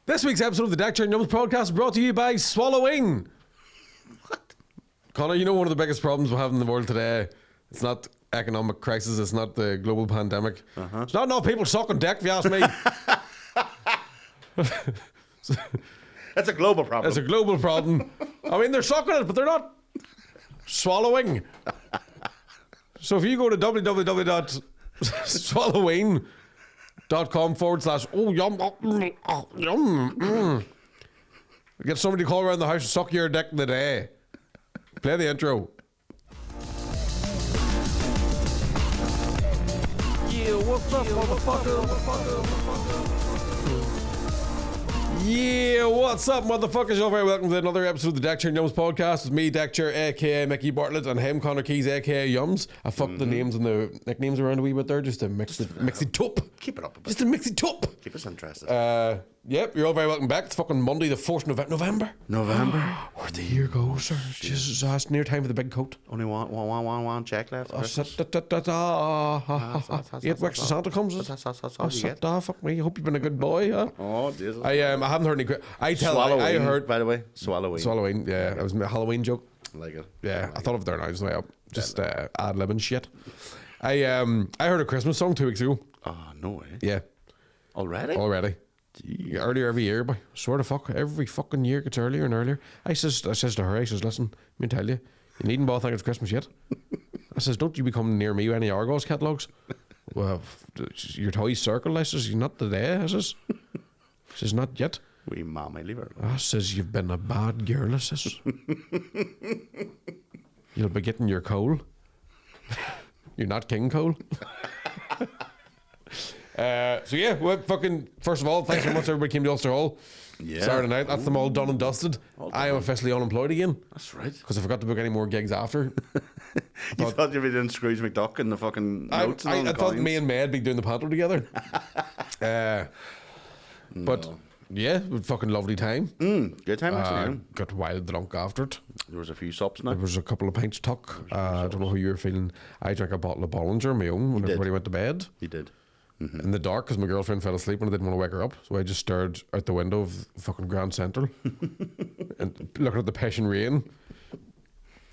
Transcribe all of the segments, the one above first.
This week's episode of the Deckchair and Yumz podcast is brought to you by Swallowing. What? Connor, you know one of the biggest problems we have in the world today, it's not economic crisis, it's not the global pandemic. It's not enough people sucking dick, if you ask me. That's a global problem. It's a global problem. I mean, they're sucking it, but they're not swallowing. So if you go to www.swallowing.com/yum, get somebody to call around the house and suck your dick in the day. Play the intro. Yeah, what's up, motherfucker? Yeah, what's up, motherfuckers? You're very welcome to another episode of the Deckchair and Yumz podcast. It's me, Deckchair, aka Mickey Bartlett, and him, Connor Keys, aka Yumz. I fucked the names and the nicknames around a wee bit there just to mix it up. Keep it up a bit. Just to mix it up. Keep us interested. Yep, you're all very welcome back. It's fucking Monday, the 4th November. Where'd the year go, sir? Jesus, it's near time for the big coat. Only one check left. 8 weeks to Santa comes. Fuck me. Hope you've been a good boy, huh? Oh, Jesus. I haven't heard any. I heard. By the way, Swallowing. Yeah, it was a Halloween joke. I like it. Yeah, I thought of it there now, just way up. Just ad-libbing shit. I heard a Christmas song 2 weeks ago. Oh, no way. Yeah. Already? Yeah, earlier every year, but swear to fuck, every fucking year gets earlier and earlier. I says to her, listen, let me tell you, you needn't bother thinking it's Christmas yet. I says, don't you be coming near me with any Argos catalogues. Well, your toys circle, I says, not today, I says. She says, not yet. Wee mommy, leave her. I says, you've been a bad girl, I says. You'll be getting your coal. You're not King Cole. So yeah, well, fucking, first of all, thanks so much everybody came to Ulster Hall. Yeah. Saturday night, that's them all done and dusted. I am officially unemployed again. That's right. Because I forgot to book any more gigs after. You thought you'd be doing Scrooge McDuck and the fucking notes and all I the thought coins. me and Med be doing the panto together. But yeah, fucking lovely time. Good time actually. Got wild drunk after it. There was a few sops now. There was a couple of pints tuck. I don't know how you were feeling. I drank a bottle of Bollinger, my own, when everybody went to bed. You did. In the dark, because my girlfriend fell asleep and I didn't want to wake her up, so I just stared out the window of fucking Grand Central and looking at the pish and rain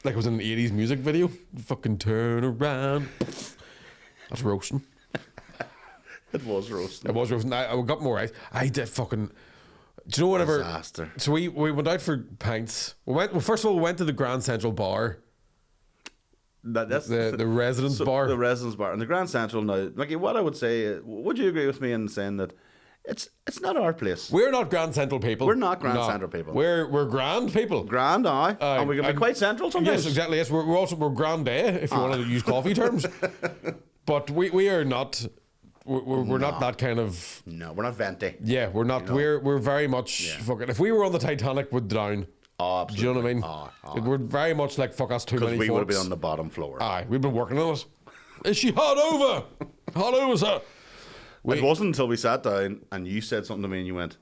like it was in an 80s music video. Fucking turn around. That's roasting. It was roasting. It was roasting. I got more ice. I did fucking. Do you know whatever? Disaster. So we went out for pints. First of all, we went to the Grand Central bar. That's the residence bar. The residence bar. And the Grand Central now, Mickey, what I would say, would you agree with me in saying that it's not our place? We're not Grand Central people. We're not Grand Central people. We're grand people. Grand, aye. And we can be quite central sometimes. Yes, exactly. Yes, we're grand if you want to use coffee terms. But we are not. We're not that kind of. No, we're not venti. Yeah, we're not. We're very much fucking. If we were on the Titanic, we'd drown. Oh, absolutely. Do you know what I mean? We're very much like fuck us too many. Because we would have folks. been on the bottom floor. Aye, we've been working on it. Is she hot over? Hot over, sir. It wasn't until we sat down and you said something to me and you went,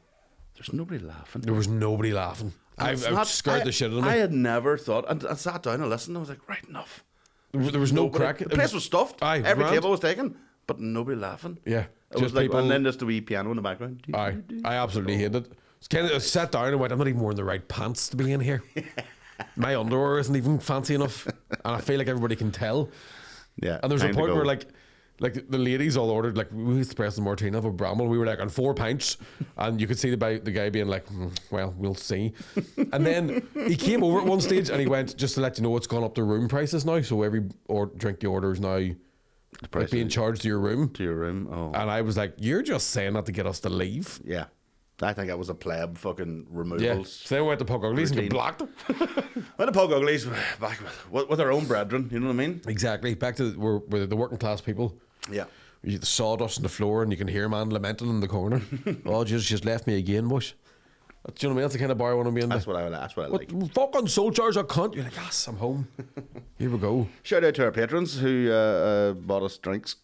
"There's nobody laughing." There was nobody laughing. I scared the shit out of me. I had never thought, and I sat down and listened. And I was like, right enough. There was no crack. The place was stuffed. Aye, every grand. table was taken, but nobody laughing. Yeah, it was like, and then just a wee piano in the background. Aye, I absolutely hated it. I sat down and went, I'm not even wearing the right pants to be in here. My underwear isn't even fancy enough, and I feel like everybody can tell. Yeah, and there was a point where like the ladies all ordered, like, we espresso martini of a Bramble. We were like on 4 pints, and you could see the guy being like, well, we'll see. And then he came over at one stage and he went, just to let you know, it's gone up to room prices now. So every drink you order is now like being charged to your room. To your room. Oh. And I was like, you're just saying that to get us to leave. Yeah. I think that was a pleb fucking removals. Yeah. So then we went to Pug Uglies and got blocked. Went to Pug Uglies back with our own brethren, you know what I mean? Exactly. Back to we're the working class people. Yeah. You the sawdust on the floor and you can hear a man lamenting in the corner. Oh, just left me again, bush. Do you know what I mean? That's the kind of bar I want to be in. That's what I like. Fucking soul charge I cunt. You're like, yes, I'm home. Here we go. Shout out to our patrons who bought us drinks.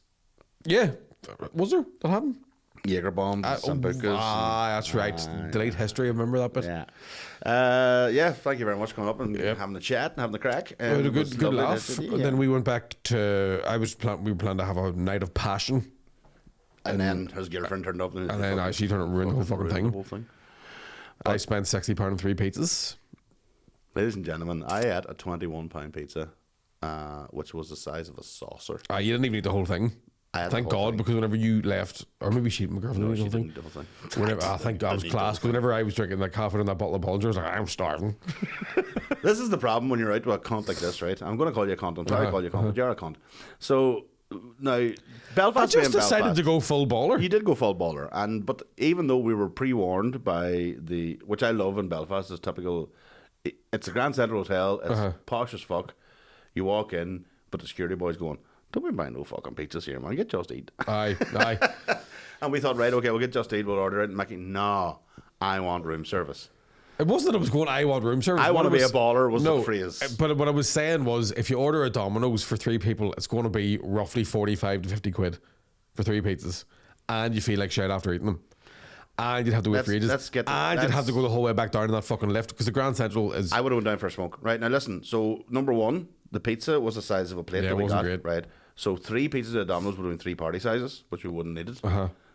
Yeah. Was there? That happened? Jaeger bombs, Sambucas. That's right. Delete history. I remember that bit. Yeah. Thank you very much for coming up and having the chat and having the crack. We had a good laugh. And then we went back to. We were planning to have a night of passion. And then his girlfriend turned up. And then she turned up and ruined the whole fucking thing. I spent £60 on 3 pizzas. Ladies and gentlemen, I ate a £21 pizza, which was the size of a saucer. You didn't even eat the whole thing. Thank God, because whenever you left, or maybe she, my girlfriend, No, did she the didn't do the thing. whenever, thank God, it was class. Because whenever I was drinking that coffee and that bottle of Bollinger, I was like, I'm starving. This is the problem when you're out with a cunt like this, right? I'm going to call you a cunt. I'm sorry to call you a cunt, but you're a cunt. So now, Belfast. I just decided to go full baller. You did go full baller, but even though we were pre-warned by which I love in Belfast, is typical. It's a Grand Central Hotel. It's posh as fuck. You walk in, but the security boy's going, "Don't be buying no fucking pizzas here, man. Get Just Eat." Aye. And we thought, right, okay, we'll get Just Eat. We'll order it. And Mackie, no, I want room service. It wasn't that I was going, I want room service. I want to be a baller was the phrase. But what I was saying was, if you order a Domino's for 3 people, it's going to be roughly 45 to 50 quid for 3 pizzas. And you feel like shit after eating them. And you'd have to wait for ages. And you'd have to go the whole way back down in that fucking lift, because the Grand Central is... I would have went down for a smoke. Right, now listen. So, number one, the pizza was the size of a plate that we got. Great. Right. So, 3 pizzas at Domino's would have been 3 party sizes, which we wouldn't needed.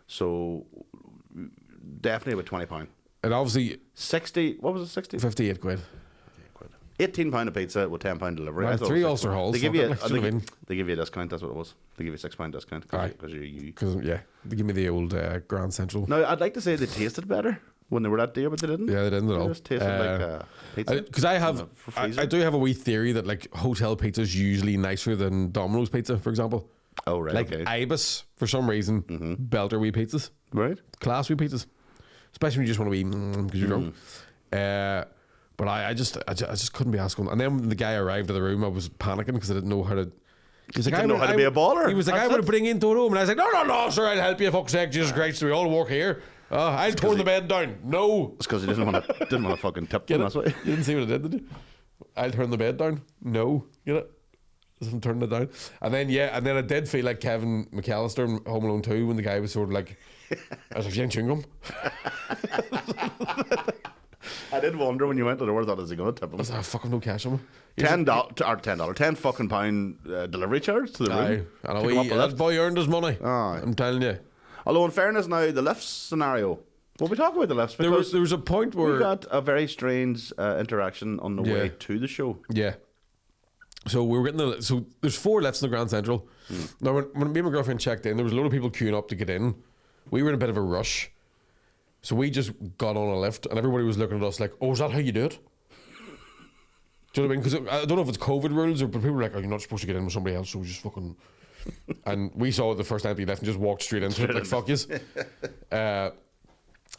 So, definitely about £20. And obviously... 60... What was it, 60? 58 quid. £18 a pizza with £10 delivery. Right, 3 Ulster Halls. They give you a discount. That's what it was. They give you a £6 discount because you're you. Because they give me the old Grand Central. Now I'd like to say they tasted better when they were that dear, but they didn't. Yeah, they didn't at all. They just tasted like pizza. Because I do have a wee theory that like hotel pizza is usually nicer than Domino's pizza, for example. Oh right, like Ibis for some reason, belter wee pizzas, right? Class wee pizzas, especially when you just want to be because you're drunk. But I just couldn't be asking. And then when the guy arrived at the room, I was panicking because I didn't know how to. He was like, didn't know how to be a baller. He was like, I want to bring in Toto, and I was like, no, sir, I'll help you. Fuck's sake, Jesus Christ, we all work here. I'll turn the bed down. No, it's because he didn't want to fucking tip them. That's why. You didn't see what I did you? I'll turn the bed down. No, get it? Just turn it down. And then I did feel like Kevin McAllister in Home Alone 2 when the guy was sort of like, I was like, you ain't chewing gum. I did wonder when you went to the door, thought, is he going to tip him? I was like, fucking no cash on me. £10 fucking pound delivery charge to the room. I know that boy earned his money. I'm telling you. Although in fairness now, the lifts scenario, well, we talk about the lifts because there was a point where we got a very strange interaction on the way to the show. Yeah. So we were getting so there's 4 lifts in the Grand Central. Now when me and my girlfriend checked in, there was a load of people queuing up to get in. We were in a bit of a rush. So we just got on a lift and everybody was looking at us like, oh, is that how you do it? Do you know what I mean? Because I don't know if it's COVID rules, but people were like, oh, you're not supposed to get in with somebody else, so we just fucking... And we saw the first empty lift and just walked straight into it, like, fuck yous. But yeah,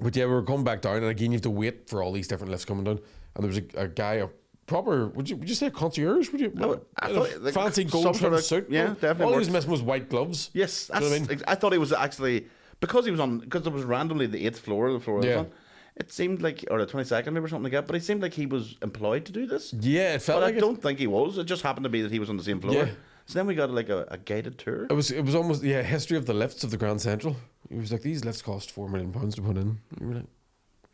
we were coming back down, and again, you have to wait for all these different lifts coming down. And there was a guy, a proper, would you say a concierge? Would you? No, I thought, like, fancy gold trimmed suit. Yeah, definitely. All he was missing was white gloves. Yes, that's, you know what I mean? I thought he was actually... Because it was randomly the 8th floor, the floor of it seemed like, or the 22nd maybe or something like that, but it seemed like he was employed to do this. Yeah, it felt like I don't think he was. It just happened to be that he was on the same floor. Yeah. So then we got like a guided tour. It was almost, history of the lifts of the Grand Central. He was like, these lifts cost £4 million to put in. And you were like,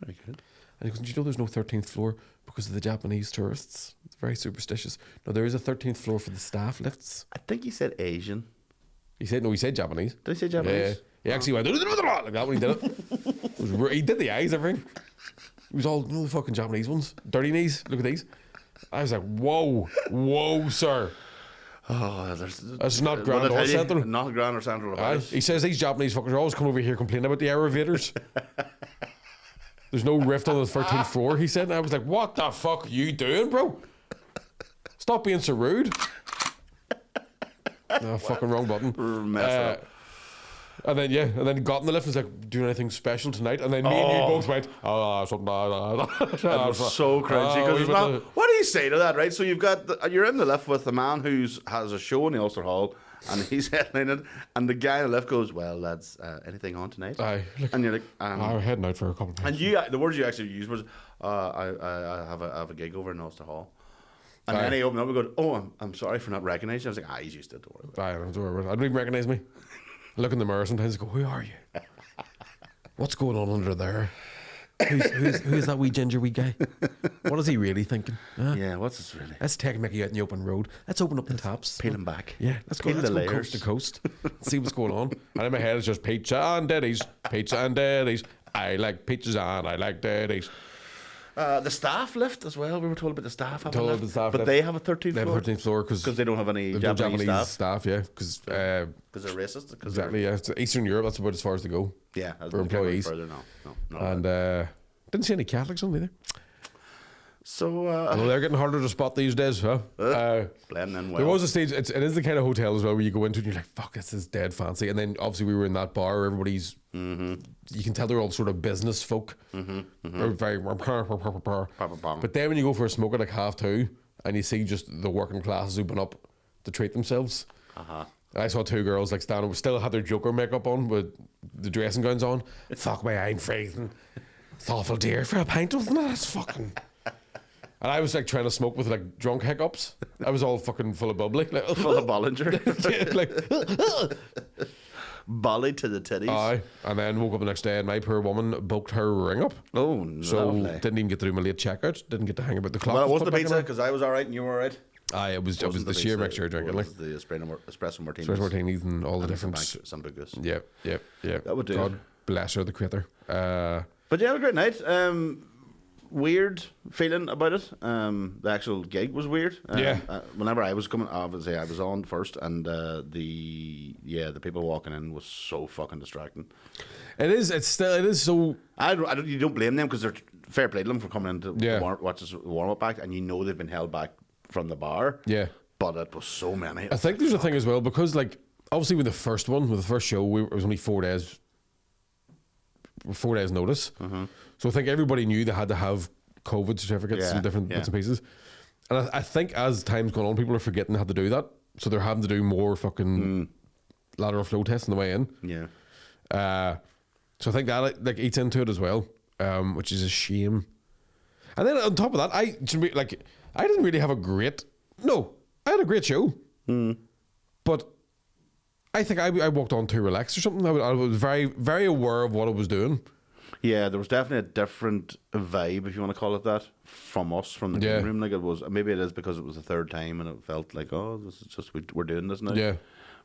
very good. And he goes, did you know there's no 13th floor because of the Japanese tourists? It's very superstitious. No, there is a 13th floor for the staff lifts. I think he said Asian. He said Japanese. Did he say Japanese? Yeah. He actually went like that when he did it. He did the eyes, everything. He was all, the fucking Japanese ones. Dirty knees, look at these. I was like, whoa, sir. Oh, that's not Grand or Central. Not Grand or Central. He says these Japanese fuckers always come over here complaining about the elevators. There's no rift on the 13th floor, he said. And I was like, what the fuck are you doing, bro? Stop being so rude. No, fucking wrong button. Messed up. And then got in the lift and was like, doing anything special tonight? And then me and you both went, something. That was so cringy. What do you say to that, right? So you're in the lift with a man who has a show in the Ulster Hall and he's headlining, and the guy in the lift goes, well, lads, anything on tonight? And you're like, I'm heading out for a couple of minutes. And the words you actually used was, I have a gig over in Ulster Hall. And then he opened up and goes, oh, I'm sorry for not recognising you. I was like, he's used to it, don't worry about it. Don't worry about it. I don't even recognise me. I look in the mirror sometimes and go, who are you? What's going on under there? Who's that wee ginger wee guy? What is he really thinking? Yeah, what's this really? Let's take Mickey out in the open road. Let's open up the taps. Peel him back. Yeah, let's go coast to coast. See what's going on. And in my head it's just pizza and daddies. Pizza and daddies. I like pizzas and I like daddies. The staff lift as well. We were told about the staff have a Told lift, the staff but lift. they have a 13th They have floor. a 13th floor because They don't have any no Japanese, staff. Yeah, because they're racist. exactly. Yeah, it's Eastern Europe. That's about as far as they go. Yeah, for employees. Further, no. And didn't see any Catholics on either. So Well, they're getting harder to spot these days, huh? blending in well. There was a stage. It is the kind of hotel as well where you go into and you're like, "Fuck, this is dead fancy." And then obviously we were in that bar. Everybody's, you can tell they're all sort of business folk. They're very, but then when you go for a smoke at like 2:30 and you see just the working classes open up to treat themselves. I saw two girls like standing, still had their Joker makeup on with the dressing gowns on. Fuck me, I'm freezing. It's awful dear for a pint, isn't it? It's fucking. And I was like trying to smoke with like drunk hiccups. I was all fucking full of bubbly. Like, full of Bollinger. yeah, like, Bolly to the titties. aye. And then woke up the next day and my poor woman bulked her ring up. Oh, So lovely. didn't even get through my late checkout. Didn't get to hang about the clock. Well, it was wasn't the put back pizza in because I was all right and you were all right. Aye, it was the sheer mixture drinking. It Like was the espresso martinis. espresso martinis and all the different. Sambucas. Yep. That would do God it. bless her, the creator. But yeah, it was a great night. Weird feeling about it. The actual gig was weird. Yeah. Whenever I was coming, obviously I was on first, and the people walking in was so fucking distracting. It is. It's still. It is so. You don't blame them because they're fair play to them for coming in to Yeah. watch this warm up act, and you know they've been held back from the bar. Yeah. But it was so many. I think there's a thing as well because like obviously with the first show, it was only 4 days. 4 days notice. So I think everybody knew they had to have COVID certificates Yeah, and different bits and pieces. And I think as time's gone on, people are forgetting how to do that. So they're having to do more fucking lateral flow tests on the way in. Yeah. So I think that like eats into it as well, which is a shame. And then on top of that, I didn't really have a great. No, I had a great show, but I think I walked on too relaxed or something. I was very, very aware of what I was doing. Yeah, there was definitely a different vibe, if you want to call it that, from us, from the green room. Like it was, maybe it is because it was the third time and it felt like, oh, this is just we're doing this now. Yeah.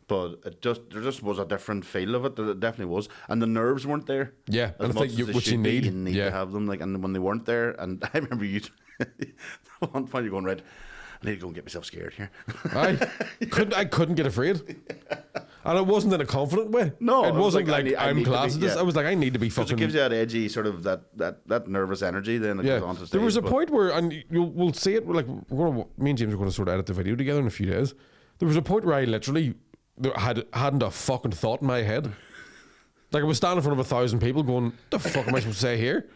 But there just was a different feel of it. There definitely was, and the nerves weren't there. Yeah, as and I much think as they what you should be, need. you need Yeah. to have them. Like, and when they weren't there, and I remember you. At one point, you're going right. I need to go and get myself scared here. I couldn't get afraid, and it wasn't in a confident way. No, it it was wasn't like, like I I'm need to class be- at this. yeah. I was like, I need to be Because fucking. it gives you that edgy sort of that nervous energy. Then it goes on to stage. There was a but- point where, and we'll see it. Like me and James are going to sort of edit the video together in a few days. There was a point where I literally hadn't a fucking thought in my head. Like I was standing in front of 1,000 people, going, "The fuck am I supposed to say here?"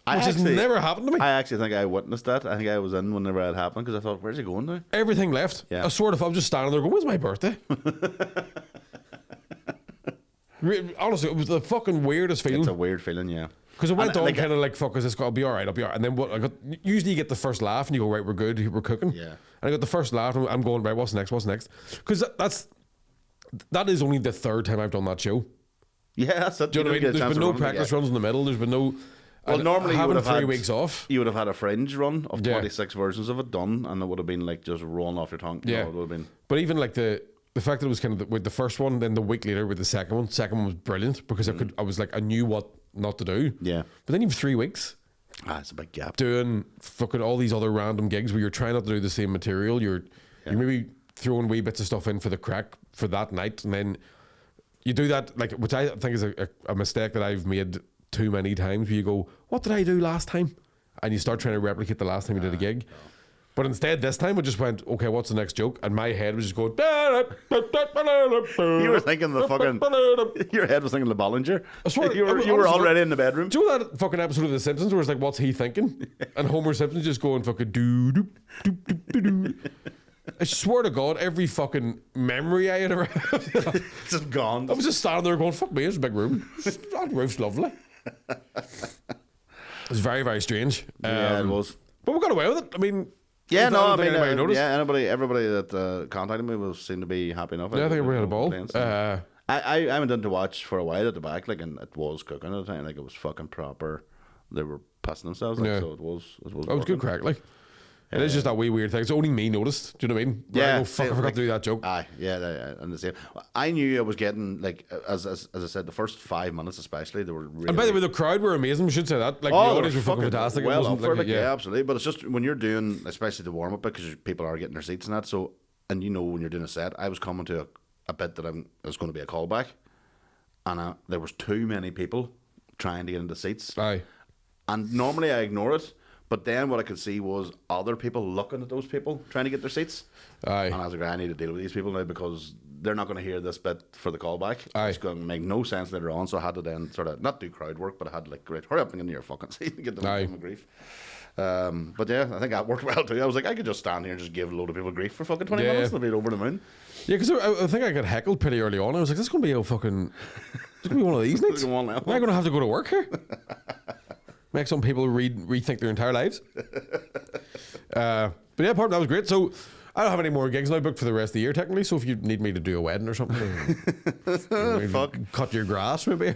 Which has never happened to me. I actually think I witnessed that. I think I was in whenever it happened because I thought, "Where's he going now?" Everything left. Yeah. I swear to God, I was just standing there going, "When's my birthday?" Honestly, it was the fucking weirdest feeling. It's a weird feeling, yeah. Because it went And, on like, kind of like, fuck, is this got? I'll be all right, I'll be all right. And then what? Usually you get the first laugh and you go, right, we're good, we're cooking. Yeah. And I got the first laugh and I'm going, right, what's next? Because that is only the third time I've done that show. Yeah, that's it. Do you know what I mean? There's been no practice runs in the middle. There's been no. Well, normally you having would have 3 had weeks off. You would have had a fringe run of Yeah. 26 versions of it done, and it would have been like just rolling off your tongue. Yeah. No, it would have been. But even like the fact that it was kind of with the first one, then the week later with the second one. Second one was brilliant because I knew what not to do. Yeah. But then you have 3 weeks It's a big gap. doing fucking all these other random gigs where you're trying not to do the same material. You're maybe throwing wee bits of stuff in for the crack for that night, and then you do that, like, which I think is a mistake that I've made too many times, where you go, what did I do last time? And you start trying to replicate the last time you did a gig. But instead, this time I just went, okay, what's the next joke? And my head was just going. You were thinking the fucking. Your head was thinking the Bollinger. I swear, you were honestly, already in the bedroom. Do you know that fucking episode of The Simpsons where it's like, what's he thinking? And Homer Simpson's just going fucking doo doo doo doo doo. I swear to God, every fucking memory I had ever had, It's just gone. I was just standing there going, fuck me, it's a big room. That roof's lovely. It was very, very strange. Yeah, it was. But we got away with it. I mean, Yeah, I no, I don't think mean, anybody noticed. everybody that contacted me was seemed to be happy enough. Yeah, I think everybody had a ball. Complaints. I went in to watch for a while at the back, like, and it was cooking at the time, like it was fucking proper. They were pissing themselves, like, Yeah. so it was. That was good crack, like. It is just that wee weird thing. It's only me noticed. Do you know what I mean? Where I go, fuck, I forgot to do that joke. Aye, yeah, and the same. I knew I was getting, like, as I said, the first 5 minutes especially, they were really... And by the way, the crowd were amazing, we should say that. Like, the audience were fucking fantastic. Well, it wasn't for like, yeah, absolutely. But it's just when you're doing, especially the warm-up bit, because people are getting their seats and that, so, and you know when you're doing a set, I was coming to a bit that it was going to be a callback, and there was too many people trying to get into seats. Aye. And normally I ignore it, but then what I could see was other people looking at those people trying to get their seats. Aye. And I was like, I need to deal with these people now because they're not going to hear this bit for the callback. Aye. It's going to make no sense later on. So I had to then sort of not do crowd work, but I had to like, great, hurry up and get into your fucking seat and get them grief. But yeah, I think that worked well too. I was like, I could just stand here and just give a load of people grief for fucking 20 minutes and they'll be over the moon. Yeah, because I think I got heckled pretty early on. I was like, this is going to be a fucking... It's going to be one of these nights. Am I going to have to go to work here? Make some people rethink their entire lives. But yeah, part of that was great. So I don't have any more gigs now booked for the rest of the year, technically. So if you need me to do a wedding or something, fuck, cut your grass maybe.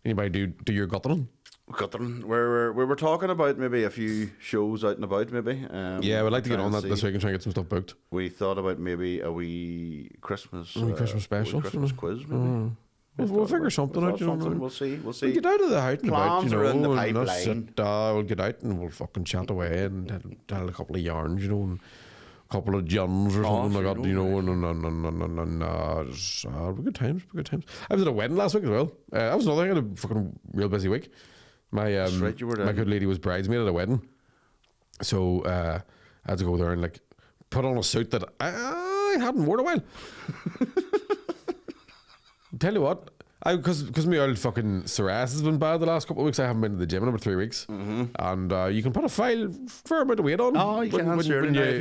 Anybody do your guttering? Guttering. We were talking about maybe a few shows out and about, maybe. Yeah, we'd like to get on that this week and try and get some stuff booked. We thought about maybe a wee Christmas special, Christmas quiz, maybe. We'll figure something out. You know, we'll see. We'll get out of the house and about. You know, in the pipeline. We'll get out and we'll fucking chat away and tell a couple of yarns, you know, and a couple of Yumz or something like that, you know, and just, good times. I was at a wedding last week as well. That was another thing. I had a fucking real busy week. My my good lady was bridesmaid at a wedding, so I had to go there and like put on a suit that I hadn't worn a while. Tell you what, because my old fucking psoriasis has been bad the last couple of weeks. I haven't been to the gym in about 3 weeks, and you can put a fair amount of weight on. Oh, you can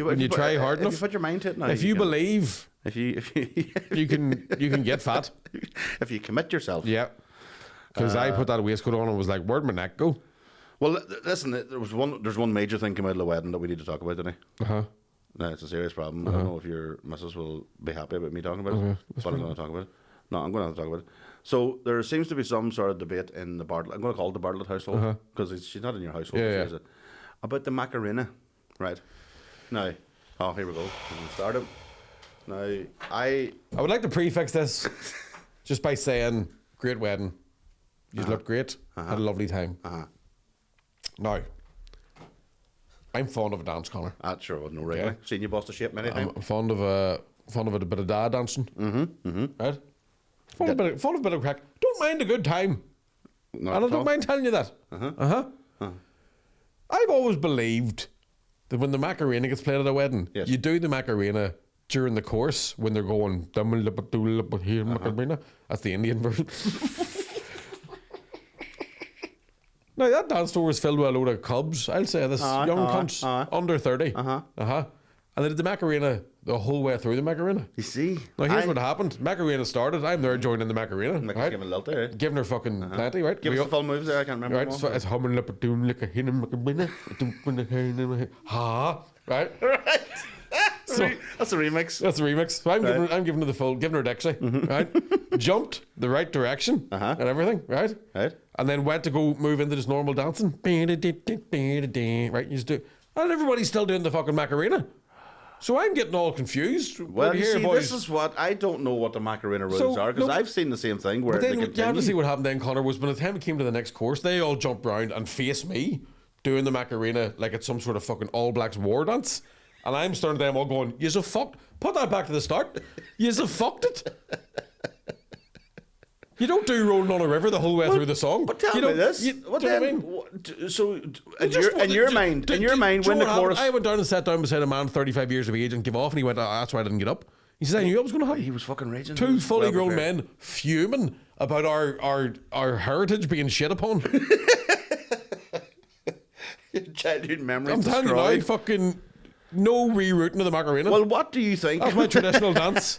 when you try hard enough. If you put your mind to it now. If you believe, if you you can get fat. If you commit yourself. Yeah. Because I put that waistcoat on and was like, where'd my neck go? Well, listen, there's one major thing come out of the wedding that we need to talk about today. No, it's a serious problem. I don't know if your missus will be happy about me talking about it, but I'm going to talk about it. No, I'm going to have to talk about it. So there seems to be some sort of debate in the Bartlett. I'm going to call it the Bartlett household because she's not in your household. Yeah. Is it? About the Macarena, right? Now, here we go. We started. Now, I would like to prefix this just by saying, great wedding. You look great. Had a lovely time. Now, I'm fond of a dance, Connor. That sure wasn't no regular. Seen you bust a shape many times. I'm fond of a bit of dad dancing. Right? Fond of a bit of crack. Don't mind a good time. And I don't mind telling you that. I've always believed that when the Macarena gets played at a wedding, you do the Macarena during the course when they're going Macarena. That's the Indian version. Now that dance floor was filled with a load of cubs. I'll say this, young cunts under 30. And they did the Macarena the whole way through the Macarena. You see? Now here's what happened. Macarena started. I'm there joining the Macarena. Right? Giving her fucking plenty, right? Give us the full moves there. I can't remember. Right, so it's humming like a doom like a hinning Macarena. Right? Right. So that's a remix. So I'm giving her the full, giving her Deckchair, right? Jumped the right direction and everything, right? And then went to go move into this normal dancing. Right, you just do. And everybody's still doing the fucking Macarena. So I'm getting all confused. Well, you see, this is what I don't know what the Macarena rules are because I've seen the same thing where they continue. You have to see what happened then, Connor, was by the time it came to the next course, they all jumped round and faced me doing the Macarena like it's some sort of fucking All Blacks war dance. And I'm starting them all going, you've fucked. Put that back to the start. You've fucked it. You don't do Rolling on a River the whole way through the song. But tell me this. What then? I mean? So, in your mind, when the chorus... I went down and sat down beside a man 35 years of age and gave off, and he went, that's why I didn't get up. He said, I knew that was going to happen. He was fucking raging. Two fully grown men fuming about our heritage being shit upon. Your childhood memories I'm telling you now, fucking no rerouting of the Macarena. Well, what do you think? That's my traditional dance.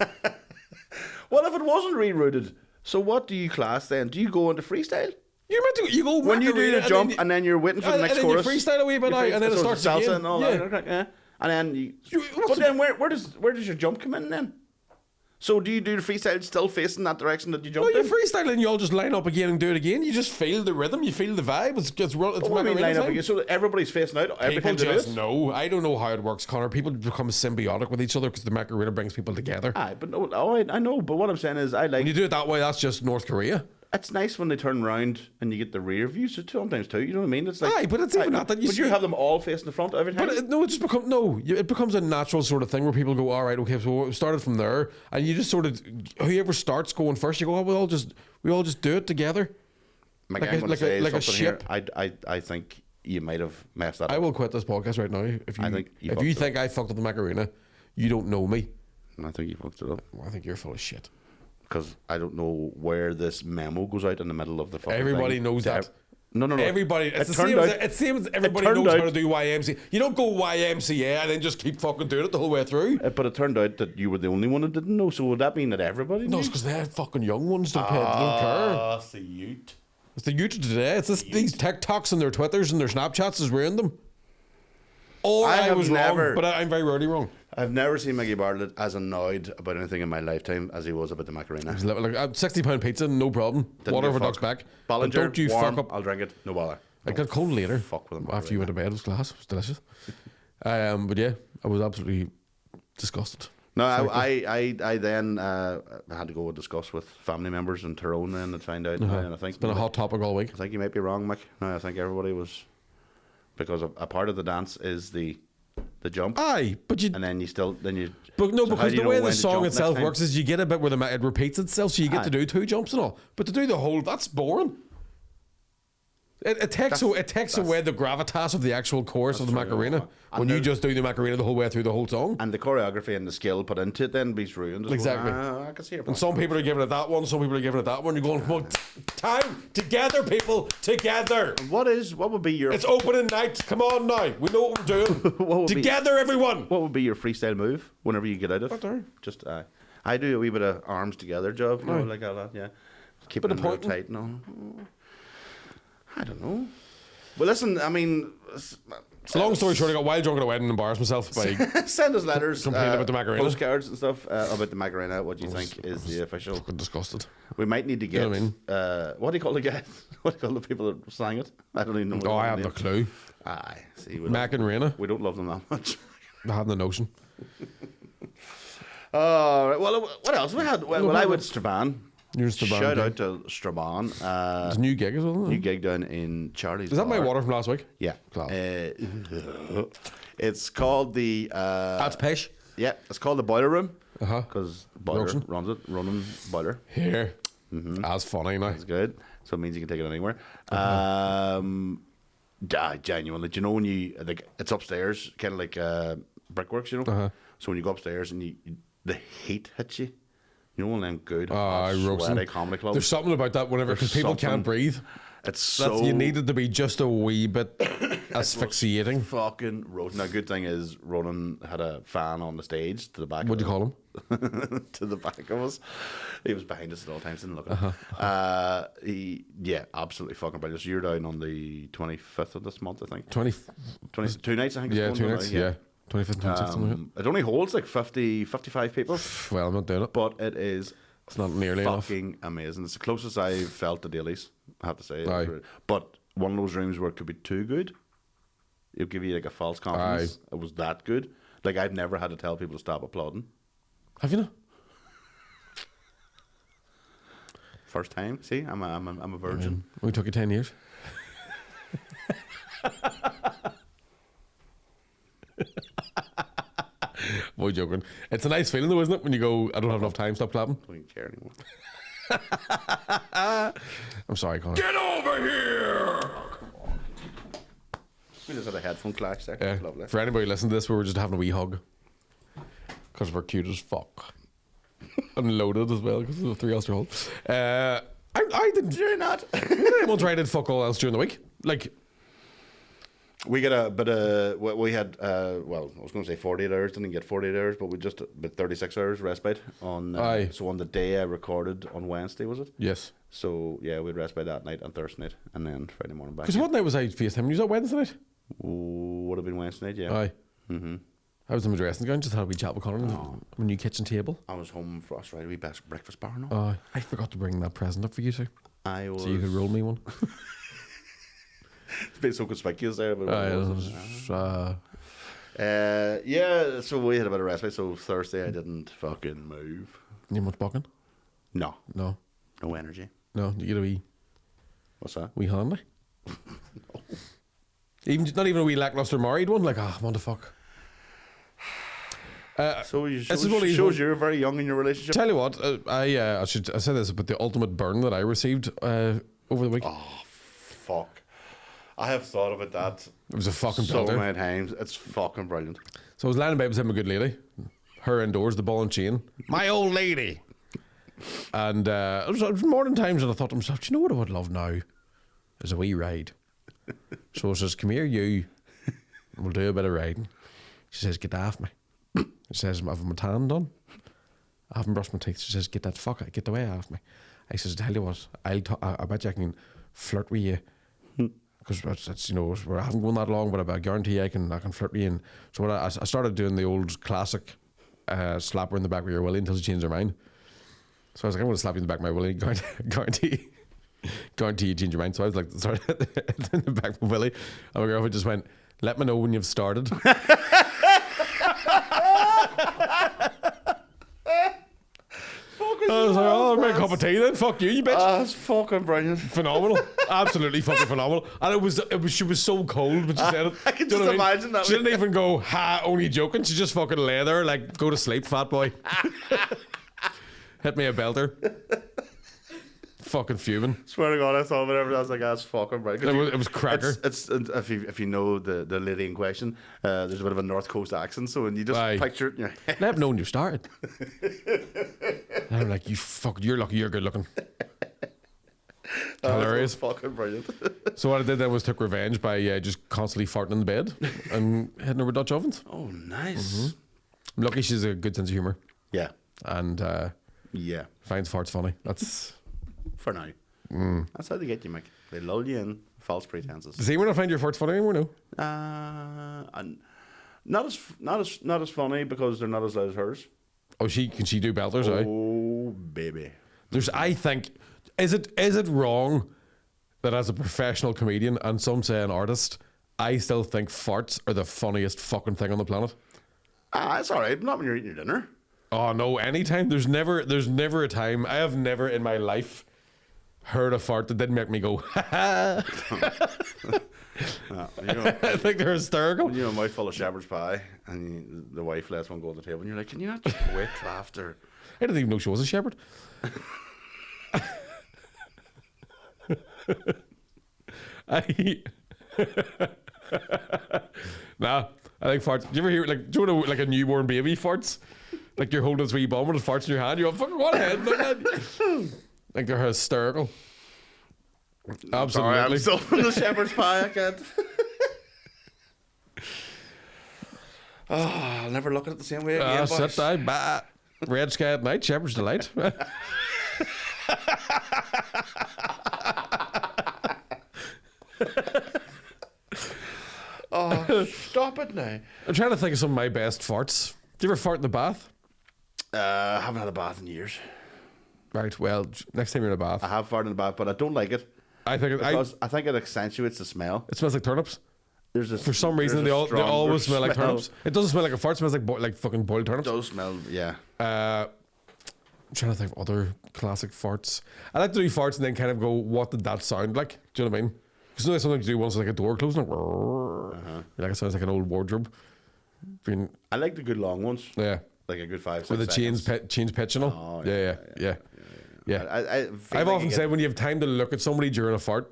Well, if it wasn't rerouted... So what do you class then? Do you go into freestyle? You're meant to. You go when you do the jump and then you're waiting for the next chorus. You freestyle a wee bit out, and then it starts salsa again. And all that. Yeah. And then, but then where does your jump come in then? So do you do the freestyle still facing that direction that you No, jumped you're in? freestyling. You all just line up again and do it again. You just feel the rhythm. You feel the vibe. It's What do you mean Macarena line up time. again? So everybody's facing out every People time they do just it? know. I don't know how it works, Connor. People become symbiotic with each other because the Macarena brings people together. Aye, but no, I know. But what I'm saying is, I like. When you do it that way, that's just North Korea. It's nice when they turn around and you get the rear views sometimes too. You know what I mean? It's like, Aye, but it's even not that you Would you see- have them all facing the front every time? But it becomes a natural sort of thing where people go, all right, okay, so we started from there, and you just sort of whoever starts going first, you go, oh, we all just do it together. Mike, like I'm a- gonna like a- say like a something ship. here. I think you might have messed that I up. will quit this podcast right now if you I think you if you fucked think I fucked up the Macarena, you don't know me. I think you fucked it up Well, I think you're full of shit. because I don't know where this memo goes out in the middle of the fucking Everybody thing. knows that. No. Everybody, it's the turned same. out- It seems everybody turned knows how out- to do YMCA. You don't go YMCA and then just keep fucking doing it the whole way through. But it turned out that you were the only one who didn't know. So would that mean that everybody No, knew? it's because they're fucking young ones. Don't care. They don't care. That's the youth. It's the youth of today. It's these TikToks and their Twitters and their Snapchats has ruined them. Or I I have was never- wrong, but I'm very rarely wrong. I've never seen Mickey Bartlett as annoyed about anything in my lifetime as he was about the Macarena. It's like £60 pizza, no problem. Didn't Water give for a duck's fuck. back. But Bollinger, don't you warm, fuck up. I'll drink it, no bother. I got cold later. Fuck with them After you went to bed, it was glass. It was delicious. But yeah, I was absolutely disgusted. No, I then had to go and discuss with family members in Tyrone then and find out. And I think It's been a hot topic all week. I think you might be wrong, Mick. No, I think everybody was because a part of the dance is the jump, Aye, but you. and then you still then you. But no, so how because do you the know way when the to song jump itself next time? works is you get a bit where it repeats itself, so you get Aye. to do 2 jumps and all. But to do the whole, that's boring. It takes away the gravitas of the actual chorus of the That's true, Macarena yeah. when And you there's- just do the Macarena the whole way through the whole song. And the choreography and the skill put into it then be ruined. as Exactly. Well. I can see your And point. some people are giving it that one, some people are giving it that one. You're going, come on, time together, people, together. What would be your It's opening night. Come on now, we know what we're doing. What would be- Together, everyone. what would be your freestyle move whenever you get out of? there. Just I do a wee bit of arms together job, you know, like all that. Yeah, keep Bit it of real pointing. tight. No, I don't know. Well, listen, I mean, Long story short, I got wild drunk at a wedding and embarrassed myself by. send us letters, Complaining about the Macarena. postcards and stuff about the Macarena. What do you think is the official? Fucking disgusted. We might need to get. know what I mean? What do you call the guy? What do you call the people that sang it? I don't even know. What Oh, I their have no names. clue. Aye, see, we Mac and Raina. we don't love them that much. I had no notion. Right, well, what else we had? Well, I went to Strabane. You're just the band. Shout guy. out to Strabane. It's a new gig as well. Isn't New it? gig down in Charlie's. Is that my Bar. water from last week? Yeah. Class. It's called the. That's Pesh. Yeah, it's called the Boiler Room. Uh-huh. Because Boiler Rosen. runs it. Running Boiler. Here. That's funny now. It's good. So it means you can take it anywhere. Genuinely. Do you know when you. Like, it's upstairs, kind of like brickworks, you know? So when you go upstairs and the heat hits you. You know, one of them good, hot, roasting. sweaty comedy clubs. There's something about that whenever, because There's people can't something- breathe. It's That's, so you need it to be just a wee bit asphyxiating. fucking Ronan. Now, good thing is Ronan had a fan on the stage to the back. What do you call him? To the back of us. He was behind us at all times. Didn't look at him. Yeah, absolutely fucking brilliant. So you're down on the 25th of this month, I think. 2 nights, I think. Yeah, it's 2 going nights. now, Yeah. 25th and 26th. something like It only holds like 50, 55 people, that. Well, I'm not doing it. but it is It's not nearly enough. fucking amazing. It's the closest I've felt to Dailies, I have to say. Aye. But one of those rooms where it could be too good. It'll give you like a false confidence. It was that good. Like, I've never had to tell people to stop applauding. Have you not? First time. See, I'm a virgin. We took you 10 years. Boy, joking. It's a nice feeling though, isn't it? When you go, I don't have enough time, stop clapping. I don't even care anymore. I'm sorry, Connor. Get over here! We just had a headphone clash there. Yeah. Lovely. For anybody listening to this, we were just having a wee hug. Because we're cute as fuck. And loaded as well, because of 3 Ulster Hall. I didn't. You're not. Once I did fuck all else during the week. Like, We get a bit of. We had. Well, I was going to say 48 hours. Didn't get 48 hours, but we just about 36 hours respite on. Aye. So on the day I recorded on Wednesday, was it? yes. So yeah, we'd respite that night and Thursday night, and then Friday morning back. Because what night was I FaceTime? Was that Wednesday night? Would have been Wednesday night, yeah. Aye. I was in my dressing gown, just had a wee chat with Colin on my new kitchen table. I was home for us, right? We best breakfast bar now. I forgot to bring that present up for you too. I was. So you could roll me one. It's been so conspicuous there, but yeah. So we had a bit of respite. So Thursday I didn't fucking move. You much bucking? No No. energy. No, you get a wee What's that? wee handy. No. Not even a wee lackluster married one. Like, what the fuck? So you this is what he's shows you're very young in your relationship. Tell you what, I said this, but the ultimate burn that I received over the week. Oh fuck! I have thought about that. It was a fucking so belter. many times. It's fucking brilliant. So I was lying in bed beside my good lady, her indoors, the ball and chain, my old lady, and it was more than times, and I thought to myself, do you know what I would love now? Is a wee ride. So I says, come here, you. We'll do a bit of riding. She says, get off me. She says, I've my tan done. I haven't brushed my teeth. She says, get the way off me. I says, tell you what, I bet you I can flirt with you. Because it's I haven't gone that long, but I guarantee I can flirt with you. And so I started doing the old classic slap her in the back with your willy until she changed her mind. So I was like, I'm going to slap you in the back of my willy, guarantee you change your mind. So I was like, started in the back of my willy, and my girlfriend just went, let me know when you've started. I was like, oh, I'll make a cup of tea then. Fuck you, you bitch. That's fucking brilliant. Phenomenal. Absolutely fucking phenomenal. And she was so cold when she said it. I can Do you just know what I mean? imagine that. She didn't even go, ha, only joking. She just fucking lay there like, go to sleep, fat boy. Hit me a belter. Fucking fuming. Swear to God, I saw whatever. I was like, that's fucking brilliant. It was cracker. It's if you know the lady in question, there's a bit of a North Coast accent, so when you just picture it in your head. Let them know when you started. And I'm like, you're lucky you're good looking. Hilarious. Fucking brilliant. So what I did then was took revenge by just constantly farting in the bed and heading over Dutch ovens. Oh, nice. Mm-hmm. I'm lucky she's a good sense of humour. Yeah. And Yeah. finds farts funny. That's For now. That's how they get you, Mick. They lull you in false pretenses. Does anyone find your farts funny anymore? No. And not as funny because they're not as loud as hers. Oh, can she do belters? Oh, baby. I think, is it wrong that as a professional comedian and some say an artist, I still think farts are the funniest fucking thing on the planet? It's all right. Not when you're eating your dinner. Oh no, anytime. There's never a time. I have never in my life heard a fart that didn't make me go, ha ha. I think they're hysterical. When you have a mouthful of shepherd's pie and the wife lets one go on the table and you're like, can you not just wait till after? I didn't even know she was a shepherd. Nah, I think farts. Do you ever hear do you know like a newborn baby farts? Like you're holding this wee bomb and it farts in your hand. You're like, fucking what ahead, like they're hysterical. Absolutely. Sorry, I'm still from the shepherd's pie. I can't. I'll never look at it the same way again. Sit down, bah. Red sky at night, shepherd's delight. Oh, stop it now. I'm trying to think of some of my best farts. Do you ever fart in the bath? I haven't had a bath in years. Right, well, next time you're in a bath. I have farted in the bath, but I don't like it. I think it accentuates the smell. It smells like turnips. For some reason, they always smell like turnips. It doesn't smell like a fart. It smells like fucking boiled turnips. It does smell, yeah. I'm trying to think of other classic farts. I like to do farts and then kind of go, what did that sound like? Do you know what I mean? Because sometimes you do once like a door closing. Like it sounds like an old wardrobe. I like the good long ones. Yeah. Like a good 5 With the seconds. chains pitching all. Oh, Yeah. I've like often said when you have time to look at somebody during a fart,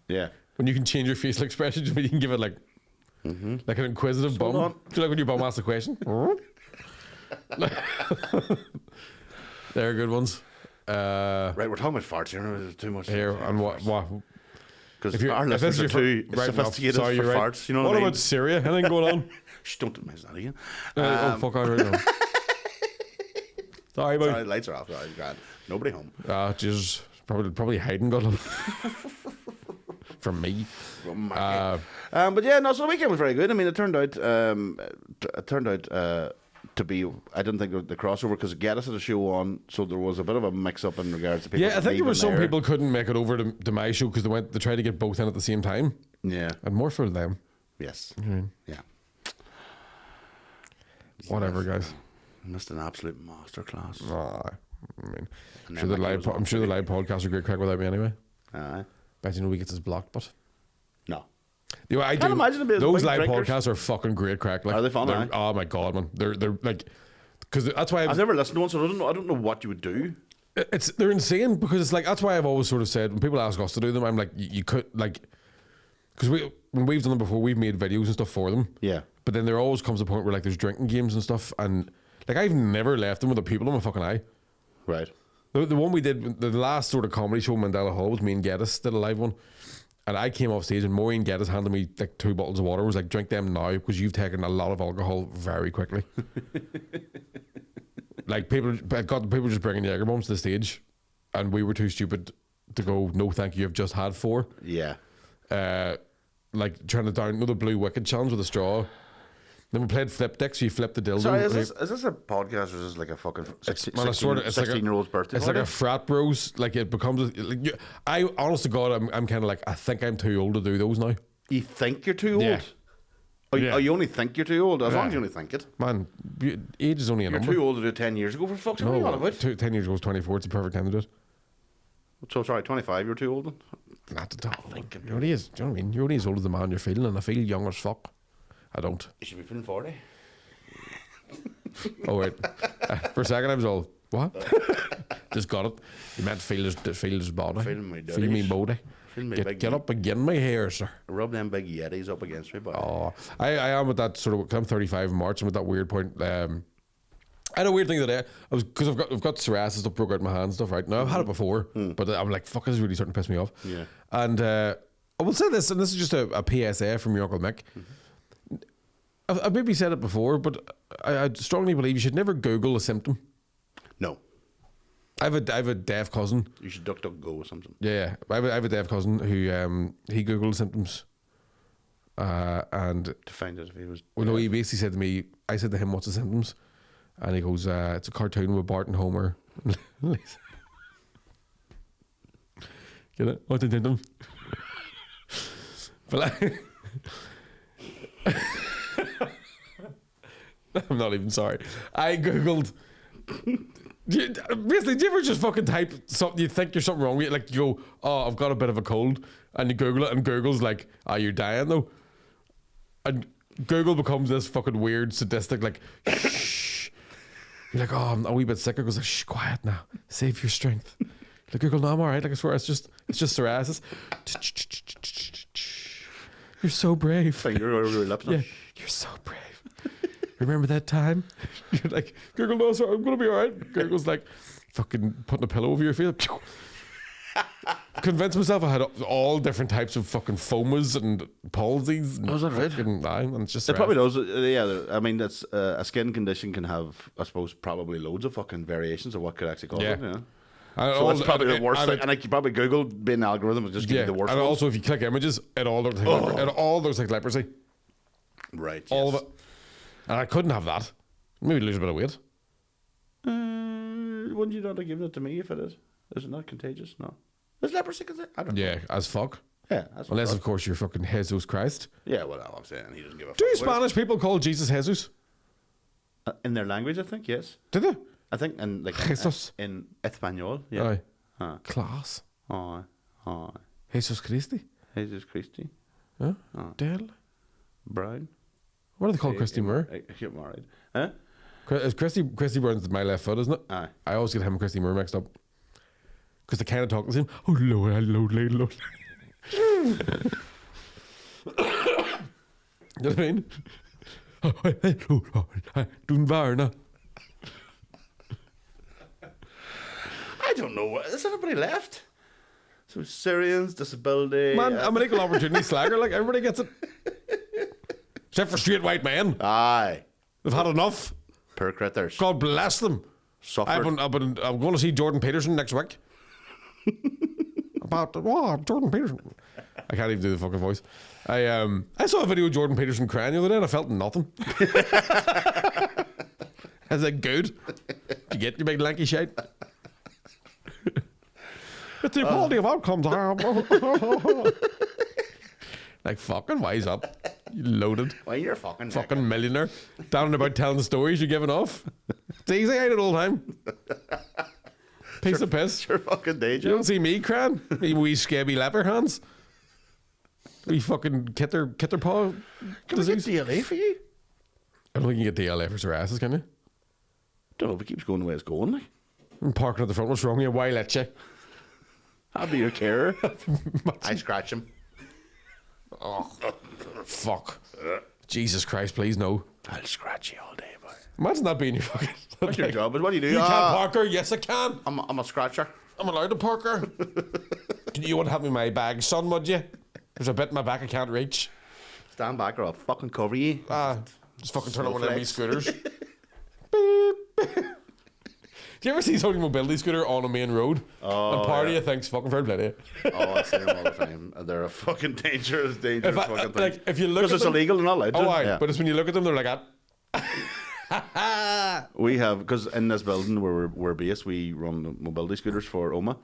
yeah, when you can change your facial expression, you can give it like an inquisitive bum. on. Do you like when your bum asks a question? They're good ones. right, we're talking about farts here. There's too much Here and what? Because our listeners are too sophisticated for farts. You know what I mean? about Syria? Anything going on? Shh, don't mention that again. Oh fuck! I already know. Sorry, boy. Sorry, lights are off. Right, God. Nobody home. Jesus, probably hiding. God, from me. But yeah, no. So the weekend was very good. I mean, it turned out to be. I didn't think the crossover because Geddes had a show on, so there was a bit of a mix-up in regards to people. Yeah, I think there were some there. people couldn't make it over to my show because they tried to get both in at the same time. Yeah, and more for them. Yes. Yeah. Whatever, guys. Missed an absolute masterclass. I mean, I'm sure the live podcasts are great crack without me anyway. Bet you know he gets his blocked, but no. You know, I can't imagine it being those live drinkers. podcasts are fucking great crack. Like, are they fun? Oh my god, man! They're like, because that's why I've never listened to one, so I don't know what you would do. They're insane because it's like that's why I've always sort of said when people ask us to do them, I'm like you could like because when we've done them before, we've made videos and stuff for them. Yeah. But then there always comes a point where like there's drinking games and stuff, and like I've never left them with the people in my fucking eye. Right. The one we did, the last sort of comedy show in Mandela Hall was me and Geddes did a live one. And I came off stage and Maureen Geddes handed me like 2 bottles of water. Was like, drink them now because you've taken a lot of alcohol very quickly. Like people just bringing Jaeger bombs to the stage, and we were too stupid to go. No, thank you. I've just had 4. Yeah. Like trying to down the Blue Wicked challenge with a straw. Then we played flip decks. So you flip the dildo. Sorry, is this a podcast or is this like a fucking 16-year-old's birthday? It's like a frat bros. Like it becomes. I honest to God, I'm kind of like I think I'm too old to do those now. You think you're too old? Yeah. Oh, you only think you're too old? As long as you only think it. Man, age is only a number. You're too old to do it 10 years ago, for fuck's sake. What are you on about? 10 years ago was 24. It's the perfect time to do it. So, sorry, 25, you're too old then? Not at all. You're only as, do you know what I mean? You're only as old as the man you're feeling, and I feel young as fuck. I don't. You should be feeling 40. Oh, wait. For a second, I was all, what? Just got it. You meant feel his body. Feel me body. Get up and get in my hair, sir. Rub them big yetis up against me, boy. Oh, I am at that sort of. I'm 35 in March. I'm at that weird point. I had a weird thing today. I was because I've got psoriasis stuff broke out in my hand and stuff. Right now, I've had it before, but I'm like, fuck, this is really starting to piss me off. Yeah. And I will say this, and this is just a PSA from your Uncle Mick. I've maybe said it before, but I strongly believe you should never Google a symptom. No. I have a deaf cousin. You should duck go or something. Yeah, I have a deaf cousin who he Googled symptoms, and to find out if he was. Well, no, he basically said to me. I said to him, "What's the symptoms?" And he goes, "It's a cartoon with Bart and Homer." Get it? What's the symptoms? But I'm not even sorry. I Googled. Basically, do you ever just fucking type something you think you're something wrong with? Like you go, oh, I've got a bit of a cold, and you Google it, and Google's like, oh, you're dying though. And Google becomes this fucking weird sadistic, like, shh. You're like, oh, I'm a wee bit sick. It goes like, shh, quiet now. Save your strength. Like Google, no, I'm all right. Like I swear, it's just psoriasis. You're so brave. Finger over your lips. Yeah, you're so brave. Remember that time? You're like, Google, no, sorry, I'm going to be all right. Google's like, fucking putting a pillow over your face. Convinced myself I had all different types of fucking fomas and palsies. And that right? And it's just it probably does. Yeah, I mean, that's a skin condition can have, I suppose, probably loads of fucking variations of what could actually cause it. Yeah. So it's probably the worst thing. And I could probably Google being an algorithm and just give you the worst. And ones. also, if you click images, it all looks like leprosy. Right. All of it. And I couldn't have that. Maybe lose a bit of weight. Wouldn't you not have given it to me if it is? Is it not contagious? No. Is leprosy contagious? I don't know. Yeah, as fuck. Yeah. Unless, of course, you're fucking Jesus Christ. Yeah, well, I'm saying he doesn't give a fuck. Do Spanish people call Jesus Jesus? In their language, I think, yes. Do they? I think in like Jesus. In Espanol, yeah. Aye. Class. Aye. Jesus Christi. Jesus Christi. Huh? Del. Brown. What do they call Christy Moore? Get married. Huh? Christy Burns is my left foot, isn't it? Aye. I always get him and Christy Moore mixed up. Because they kind of talk the same. Oh, Lord, Lord. You know what I mean? I don't know. Is anybody left? So Syrians, disability. Man, I'm an equal opportunity slagger. Like, everybody gets it. Except for straight white men. Aye. They've had enough. Poor critters. God bless them. Suffered. I'm going to see Jordan Peterson next week. Jordan Peterson. I can't even do the fucking voice. I saw a video of Jordan Peterson crying the other day and I felt nothing. I was like, good. Did you get your big lanky shite? It's the equality of outcomes. Like, fucking wise up. You loaded. Well, you're fucking millionaire. Down and about telling the stories you're giving off. It's easy, I do it all the time. Piece of piss. Your fucking day job. You don't see me crying? Me wee scabby leper hands. We fucking kitter paw. Can we get DLA for you? I don't think you can get DLA for psoriasis, can you? Don't know if it keeps going the way it's going. Like, I'm parking at the front. What's wrong with you? Why let you? I'll be your carer. I scratch him. Oh, fuck. Jesus Christ, please no. I'll scratch you all day, boy. Imagine that being your fucking... What's your job? What do you do? You can't park her? Yes, I can. I'm a scratcher. I'm allowed to park her. You wouldn't have me in my bag, son, would you? There's a bit in my back I can't reach. Stand back or I'll fucking cover you. Just fucking turn on one of these scooters. Beep. Do you ever see somebody mobility scooter on a main road? Oh, and part of you thinks fucking fair play to you. Oh, I see them all the time. They're a fucking dangerous fucking thing. Like, if you look at because it's them, illegal, they're not allowed to. Oh, aye. Yeah. But it's when you look at them, they're like that. We have, because in this building where we're based, we run the mobility scooters for OMA.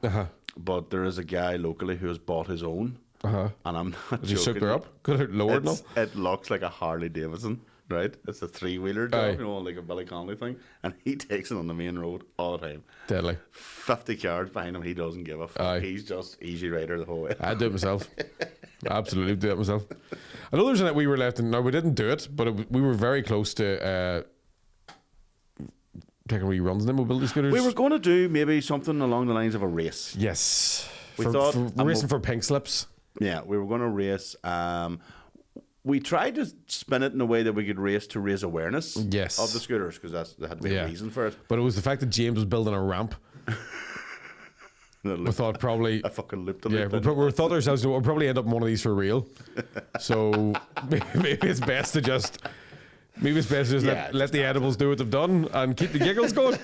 But there is a guy locally who has bought his own. And I'm not Did you joking. shook her up? Could it lower it now? It looks like a Harley Davidson, right? It's a 3-wheeler job, you know, like a Billy Connolly thing. And he takes it on the main road all the time. Deadly. 50 cars behind him, he doesn't give a fuck. Aye. He's just easy rider the whole way. I'd do it myself. Absolutely do it myself. Another reason that we were left in, no, we didn't do it, but we were very close to taking reruns in the mobility scooters. We were going to do maybe something along the lines of a race. Yes. We thought for racing for pink slips. Yeah, we were going to race. We tried to spin it in a way that we could race to raise awareness of the scooters, because there had to be a reason for it. But it was the fact that James was building a ramp. We thought probably... I fucking looped it. Yeah, we thought to ourselves, we'll probably end up in one of these for real. So maybe it's best to just... Maybe it's best to just let the edibles do what they've done and keep the giggles going.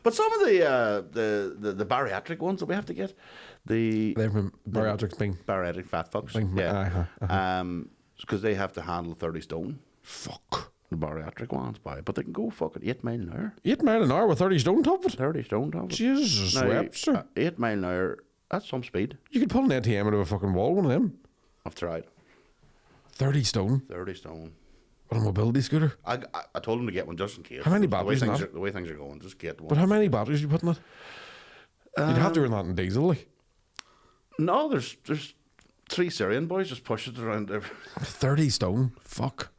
But some of the bariatric ones that we have to get, they're from bariatric thing. Bariatric fat fucks. Because they have to handle 30 stone. Fuck. The bariatric ones, but they can go fucking 8 mile an hour. 8 mile an hour with 30 stone top of it? 30 stone top of it. Jesus, Webster. 8 mile an hour, that's some speed. You could pull an ATM into a fucking wall, one of them. I've tried. 30 stone? 30 stone. On a mobility scooter? I told him to get one just in case. How many batteries in the way things are going, just get one. But how many batteries are you putting in it? You'd have to run that in diesel, like. No, there's 3 Syrian boys just push it around there. 30 stone? Fuck.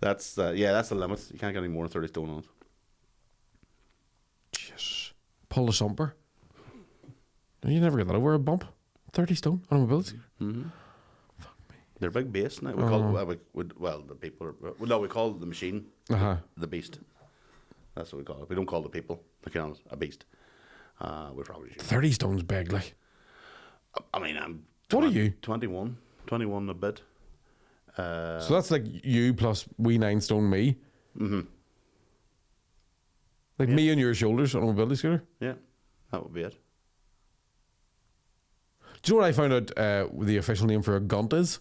That's the limit. You can't get any more than 30 stone on it. Jeez. Pull the sumper. No, you never get that over a bump. 30 stone on a mobility. Mm-hmm. Fuck me. They're big base now. We call the people are, we call the machine the beast. That's what we call it. We don't call the people a beast. We probably should. 30 stone's big, like. I mean, I'm. What are you? 21 a bit. So that's like you plus wee 9 stone me. Mm-hmm. Like me on your shoulders on a mobility scooter. Yeah, that would be it. Do you know what I found out the official name for a gunt is?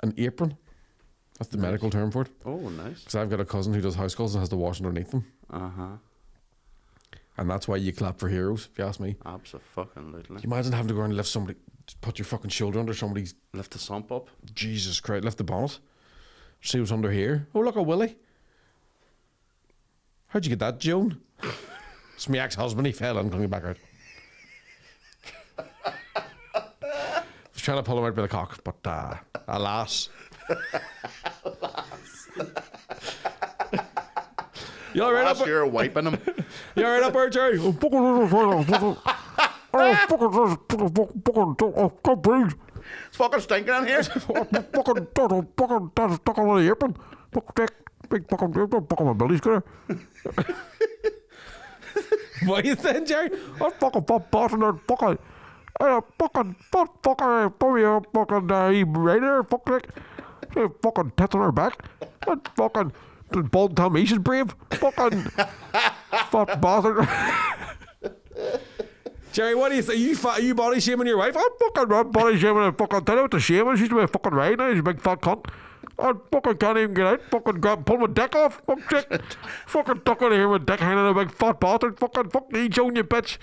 An apron. That's the medical term for it. Oh, nice. Because I've got a cousin who does house calls and has to wash underneath them. And that's why you clap for heroes, if you ask me. Absolutely. Can you imagine having to go and lift somebody, put your fucking shoulder under somebody's... Lift the sump up. Jesus Christ, lift the bonnet. See what's under here. Oh, look at Willie. How'd you get that, Joan? It's my ex-husband, he fell in coming back out. I was trying to pull him out by the cock, but alas. You all right up? You're wiping him. You all right up there, Jerry? It's fucking stinking in here. What are you saying, Jerry? Fucking tits on her back. Fucking bald Dalmatian brave. Fucking fat bastard. Jerry, what do you say? Are you body shaming your wife? I'm fucking not body shaming her. Fucking tell her what to shame her. She's to be fucking right now. She's a big fat cunt. I fucking can't even get out. Fucking pull my dick off. Fuck chick. Fucking tuck out of here with dick hanging in a big fat bastard. Fuck me, Joan, you bitch.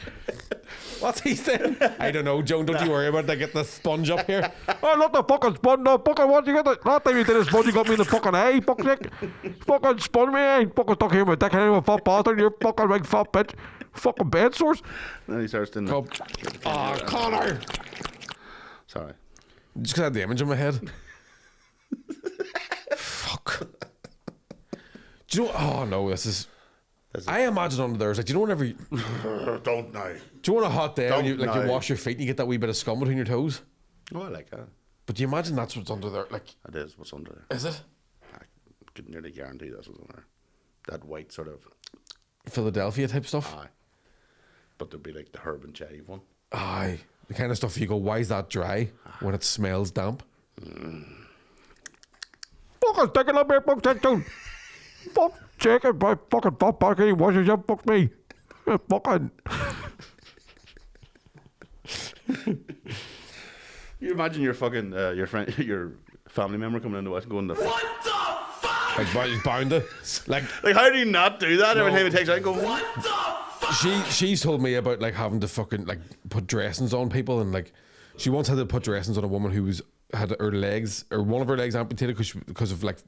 What's he saying? I don't know, Joan. Don't you worry about it. I get the sponge up here. Oh, not the fucking sponge. No, fucking what you got? The last time you did a sponge, you got me in the fucking eye. Fuck chick. Fucking spun me. I ain't fucking stuck here with dick hanging in a fat bastard. You're fucking big fat bitch. Fucking bed sores. Then he starts doing Oh, Connor. Sorry. Just 'cause I had the image in my head. Fuck. Do you know? Oh no, this is. I imagine under there, like, do you know whenever you, Don't know. do you want a hot day and you Don't you know. wash your feet and you get that wee bit of scum between your toes? Oh, I like that. But do you imagine that's what's under there? Like, That is what's under there. is it I could nearly guarantee that's what's under there. That white sort of Philadelphia type stuff? eye. But there'd be like the herb and cherry one. Aye, the kind of stuff you go, why is that dry when it smells damp? Fucking stick it up here. Fuck chick, Joan. Fuck chick. My fucking fat bastard. He wash yourself. Fuck me. Fucking. You imagine your fucking your friend, your family member coming into us and going, Like, but he's bound to. Like, how do you not do that every No. time he takes out? And go, what the fuck? she's told me about like having to fucking like put dressings on people, and like she once had to put dressings on a woman who had her legs or one of her legs amputated because of like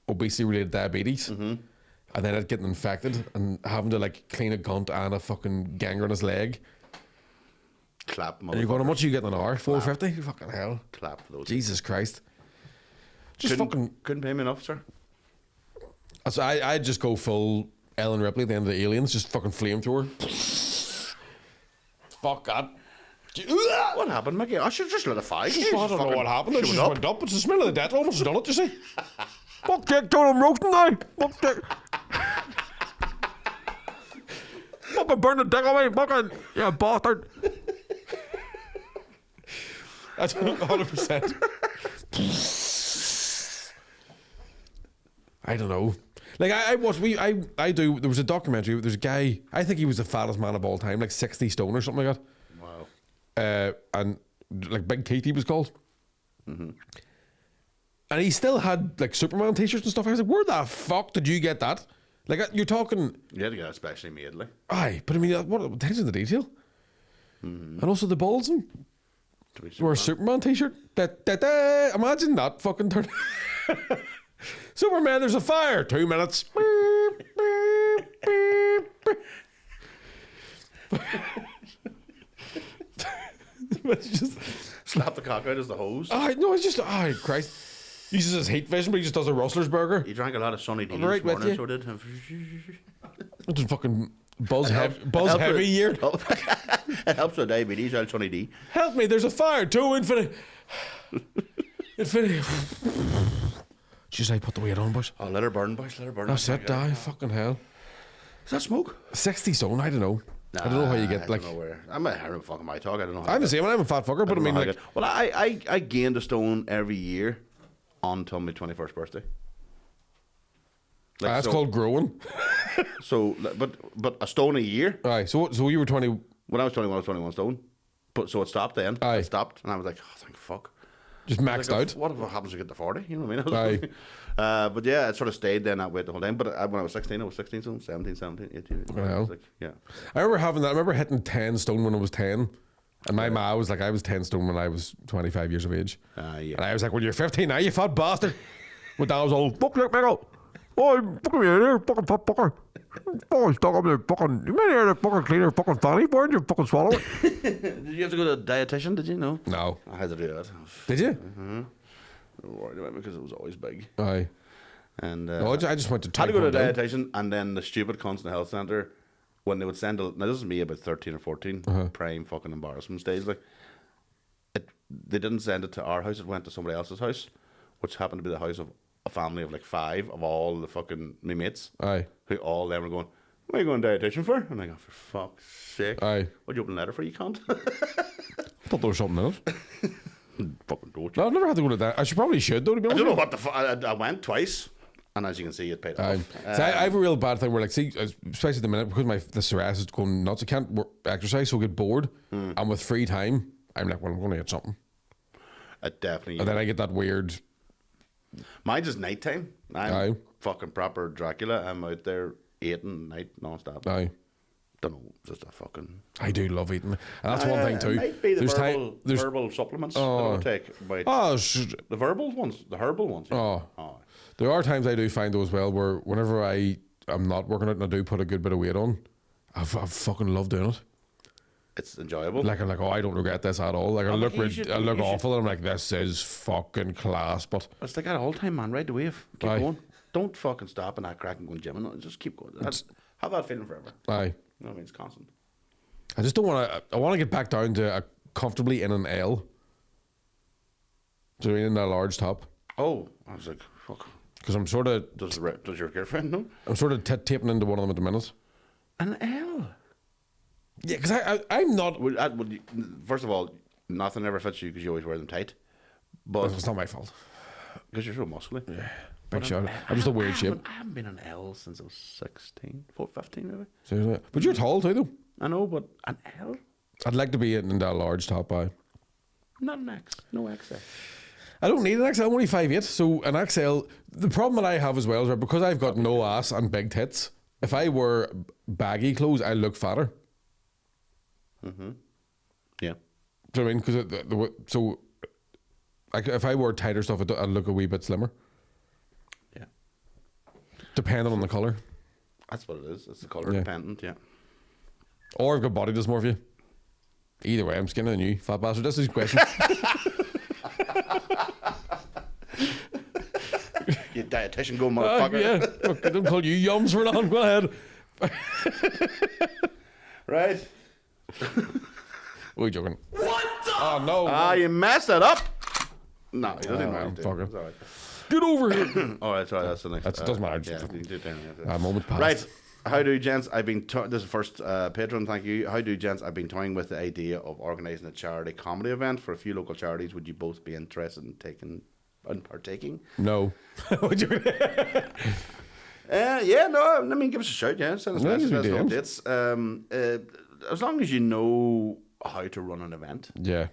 obesity related diabetes, and then it getting infected and having to like clean a gunt and a fucking ganger on his leg. Clap, And you're going, how motherfucker. much are you getting an hour? $4.50? Fucking hell! Clap for those. Jesus Christ! Just fucking. Couldn't pay me enough, sir. So I'd just go full Ellen Ripley at the end of the Aliens, just fucking flamethrower. Fuck that. What happened, Mickey? I should just let it fly. I don't know what happened. It She just went went up. It's the smell of the death almost done it, you see. Fuck chick, Joan. I'm roasting now. Fuck chick. Fucking burn the dick away. Fucking. Yeah, bastard. That's 100%. I don't know. Like I do. There was a documentary. There's a guy. I think he was the fattest man of all time, like 60 stone or something like that. Wow. And like Big Keith, he was called. And he still had like Superman t-shirts and stuff. I was like, where the fuck did you get that? Like you're talking. You had to get it specially made, like. Aye, but I mean, what attention to detail. And also the balls and To be wear a Superman. Superman t-shirt. Imagine that fucking turn. Superman, there's a fire. 2 minutes. It's just, Slap the cock out as the hose. no, it's just, Christ. Uses his heat vision, but he just does a Rustler's burger. He drank a lot of Sunny D I'm this right with morning, you. so did. It's just fucking buzz helps heavy with- year. It helps with diabetes, I'll Sunny D. Help me, there's a fire. 2 infinity. Infinity. Jeez, I put the weight on, boys. Oh, let her burn, boys, let her burn. That's it, die. Fucking hell. Is that smoke? 60 stone, I don't know. I don't know how you get, like. I don't know where. I'm a hearing fucking my talk. I don't know how I'm to the same, I'm a fat fucker, but I mean, like. Well, I gained a stone every year until my 21st birthday. Like, That's so- called growing. So, but a stone a year. Aye, so you were 20. When I was 21, I was 21 stone. But so it stopped then. Aye. It stopped, and I was like, oh, thank fuck. Just maxed Like, out. What if it happens to get to 40? You know what I mean? Aye. But yeah, it sort of stayed then that way the whole time. But when I was 16, I was 16 stone, 17, 18. Fucking I hell. was like, yeah. I remember having that. I remember hitting 10 stone when I was 10. And my ma was like, I was 10 stone when I was 25 years of age. Yeah. And I was like, well, you're 15 now, you fat bastard. But that was all. Fuck chick, Michael. Oh, fucking me here. Fucking fat fucker. Fucking stuck up there. Fucking. You mean here to fucking clean your fucking fanny, boy? You fucking swallow it. Did you have to go to a dietitian? Did you know? No. I had to do that. Did you? I'm worried about it because it was always big. Aye. And No, I just went to had to go to a Taekwondo. dietitian, and then the stupid cunts in the health centre, when they would send now this is me about 13 or 14, prime fucking embarrassment stage, like they didn't send it to our house, it went to somebody else's house, which happened to be the house of a family of like 5 of all the fucking me mates, Aye. who all them were going, what are you going to dietitian for? And I go, for fuck's sake. Aye. What'd you open a letter for, you cunt? I thought there was something in it. Fucking don't you. No, I've never had to go to that. I probably should, though, to be I honest. don't know with what the fuck. I went twice. And as you can see, it paid I off. have a real bad thing where, like, see, especially at the minute, because the psoriasis is going nuts, I can't exercise, so I get bored. And with free time, I'm like, well, I'm going to get something. It definitely. And then I get that weird. Mine's just nighttime. I'm Aye. fucking proper Dracula. I'm out there eating night non-stop. Aye. Don't know, just a fucking. I do love eating. And that's one thing, too. It might be the there's verbal supplements that I'll take. About the verbal ones, the herbal ones. Oh. There are times I do find those well where whenever I'm not working out and I do put a good bit of weight on, I fucking love doing it. It's enjoyable. Like, I'm like, oh, I don't regret this at all. Like, I look awful and I'm like, this is fucking class. But it's like that all the time, man. Ride the wave. Keep Aye. going. Don't fucking stop and act crack and go gymming. Just keep going. Have that feeling forever. aye. You know what I mean? It's constant. I just don't want to. I want to get back down to comfortably in an L. Do you mean in a large top? Oh, I was like, fuck. Because I'm sort of. Does your girlfriend know? I'm sort of taping into one of them at the minute. An L. Yeah, because I'm not. First of all, nothing ever fits you because you always wear them tight. But It's not my fault. because you're so muscly. Yeah, big shot. I'm just a weird shape. I haven't been an L since I was 16, 15 maybe. Seriously. But you're tall too, though. I know, but an L? I'd like to be in that large top. Not an X. No XL. I don't need an XL. I'm only 5'8", so an XL. The problem that I have as well is that because I've got no ass and big tits, if I wear baggy clothes, I look fatter. Yeah. Do you know what I mean? Because if I wore tighter stuff, I'd look a wee bit slimmer. Yeah. Depending on the colour. That's what it is. It's the colour dependent, yeah. Or I've got body dysmorphia. Either way, I'm skinnier than you, fat bastard. That's his question. You dietitian going motherfucker. Yeah. Fuck, I don't call you Yumz for long. Go ahead. Right. We're joking. What the? Oh, no. You messed it up. No, you don't I'm even fucking. It's all right. Get over here. All right, sorry, that's the next. Doesn't matter. Yeah, you can do it down. Moment passed. Right. How do gents? I've been. This is the first patron. Thank you. How do gents? I've been toying with the idea of organising a charity comedy event for a few local charities. Would you both be interested in partaking? No. Would you? Yeah, no. I mean, give us a shout. Yeah, send us Yeah, messages. give us Dates. As long as you know how to run an event. Yeah.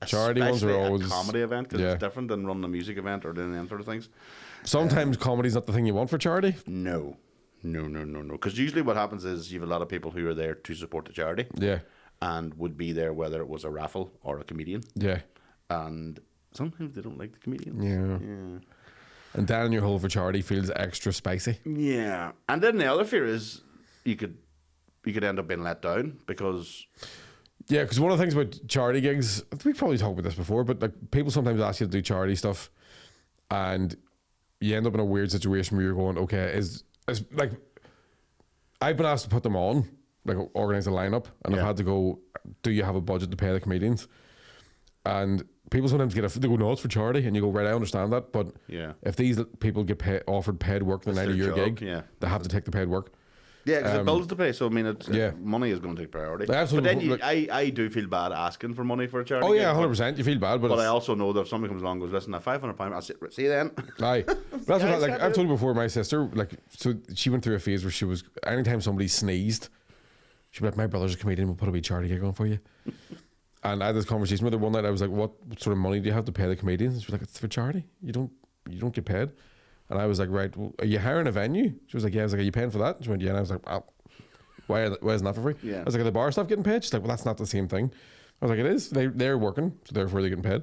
Charity ones are Especially always a comedy event because yeah. it's different than running a music event or doing them sort of things. Sometimes comedy's not the thing you want for charity. No. Because usually what happens is you have a lot of people who are there to support the charity. Yeah. And would be there whether it was a raffle or a comedian. Yeah. And sometimes they don't like the comedians. Yeah. And down in your hole for charity feels extra spicy. Yeah. And then the other fear is you could end up being let down because... Yeah, because one of the things about charity gigs, we probably talked about this before, but like people sometimes ask you to do charity stuff and you end up in a weird situation where you're going, okay, is like, I've been asked to put them on, like organise a lineup, and I've had to go, do you have a budget to pay the comedians? And people sometimes they go, no, it's for charity, and you go, right, I understand that, but if these people get offered paid work the night of your gig, they have to take the paid work. Yeah, because it bills to pay, so I mean, money is going to take priority. Absolutely. But then I do feel bad asking for money for a charity. Oh yeah, 100%. You feel bad, but I also know that if somebody comes along and goes, listen, at £500, I'll see you then. Aye, that's what I've told you before. My sister, like, so she went through a phase where she was anytime somebody sneezed, she'd be like, "My brother's a comedian. We'll put a wee charity gig on for you." And I had this conversation with her one night. I was like, "What sort of money do you have to pay the comedians?" And she was like, "It's for charity. You don't get paid." And I was like, "Right, well, are you hiring a venue?" She was like, "Yeah." I was like, "Are you paying for that?" And she went, "Yeah." And I was like, "Oh. Why isn't that for free?" Yeah. I was like, "Are the bar staff getting paid?" She's like, "Well, that's not the same thing." I was like, "It is. They're working, so therefore they're getting paid." And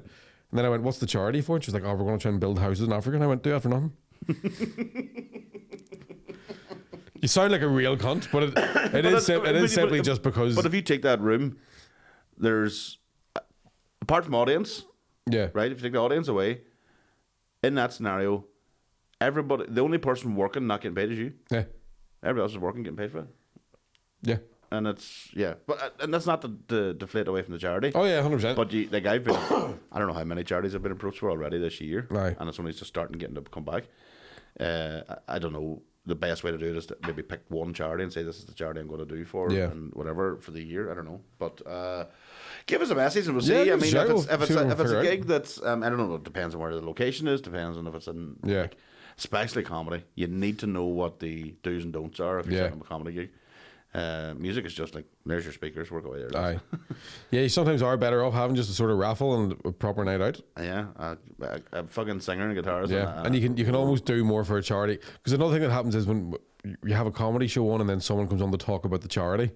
then I went, "What's the charity for?" And she was like, "Oh, we're going to try and build houses in Africa." And I went, "Do that for nothing." You sound like a real cunt, but it is simply just because. But if you take that room, there's apart from audience, right. If you take the audience away, in that scenario, the only person working not getting paid is you. Yeah. Everybody else is working, getting paid for it. Yeah. And and that's not to deflate away from the charity. Oh yeah, 100%. But I've been, I don't know how many charities I've been approached for already this year, Aye. and it's only just starting getting to come back. I don't know. The best way to do it is to maybe pick one charity and say this is the charity I'm going to do for and whatever for the year. I don't know, but give us a message and we'll see. Yeah, I mean, if it's a figure gig that's I don't know. It depends on where the location is. Depends on if it's in. Like, especially comedy. You need to know what the do's and don'ts are if you're setting up a comedy gig. Music is just like, there's your speakers, work away there. Aye. Yeah, you sometimes are better off having just a sort of raffle and a proper night out. Yeah, a fucking singer and guitarist. Yeah, and you can almost do more for a charity. Because another thing that happens is when you have a comedy show on and then someone comes on to talk about the charity,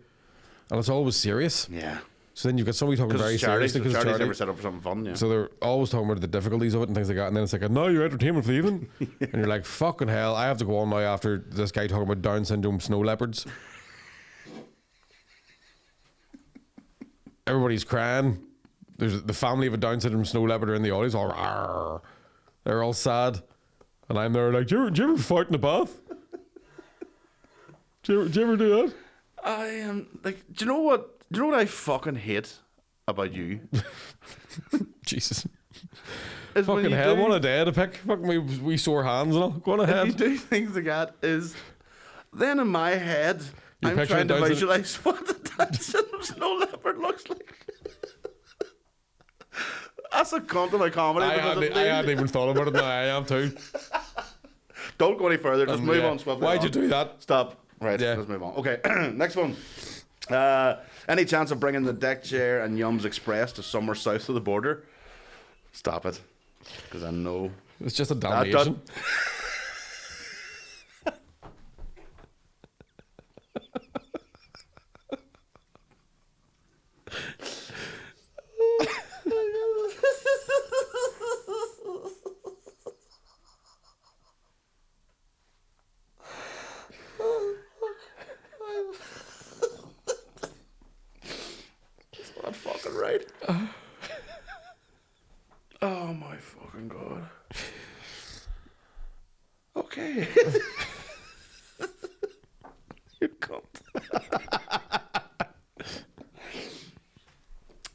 and it's always serious. Yeah. So then you've got somebody talking very seriously because charity's charity. never set up for something fun. Yeah. So they're always talking about the difficulties of it and things like that. And then it's like, no, you're entertainment for the evening. And you're like, fucking hell, I have to go on now after this guy talking about Down syndrome snow leopards. Everybody's crying. There's the family of a Down syndrome snow leopard are in the audience. All rawr. They're all sad. And I'm there like, do you ever fart in the bath? Do you ever do that? I am like, do you know what I fucking hate about you? Jesus. Is when Fucking you hell, do- what a day to pick. Fucking we sore hands and all. Go on If you ahead. do things like that, is then in my head, You I'm picture trying to Down syndrome- visualize what the Down syndrome snow leopard looks like. That's a cunt of my comedy. I hadn't even thought about it. Now I am too. Don't go any further. Just move Yeah. on swiftly. Why'd on. you do that? Stop. Right. Yeah. Let's move on. Okay. Next one. Any chance of bringing the Deckchair and Yumz Express to somewhere south of the border? Stop it. Because I know. It's just a That- damnation. That's not fucking right. Oh my fucking god. Okay. You cunt.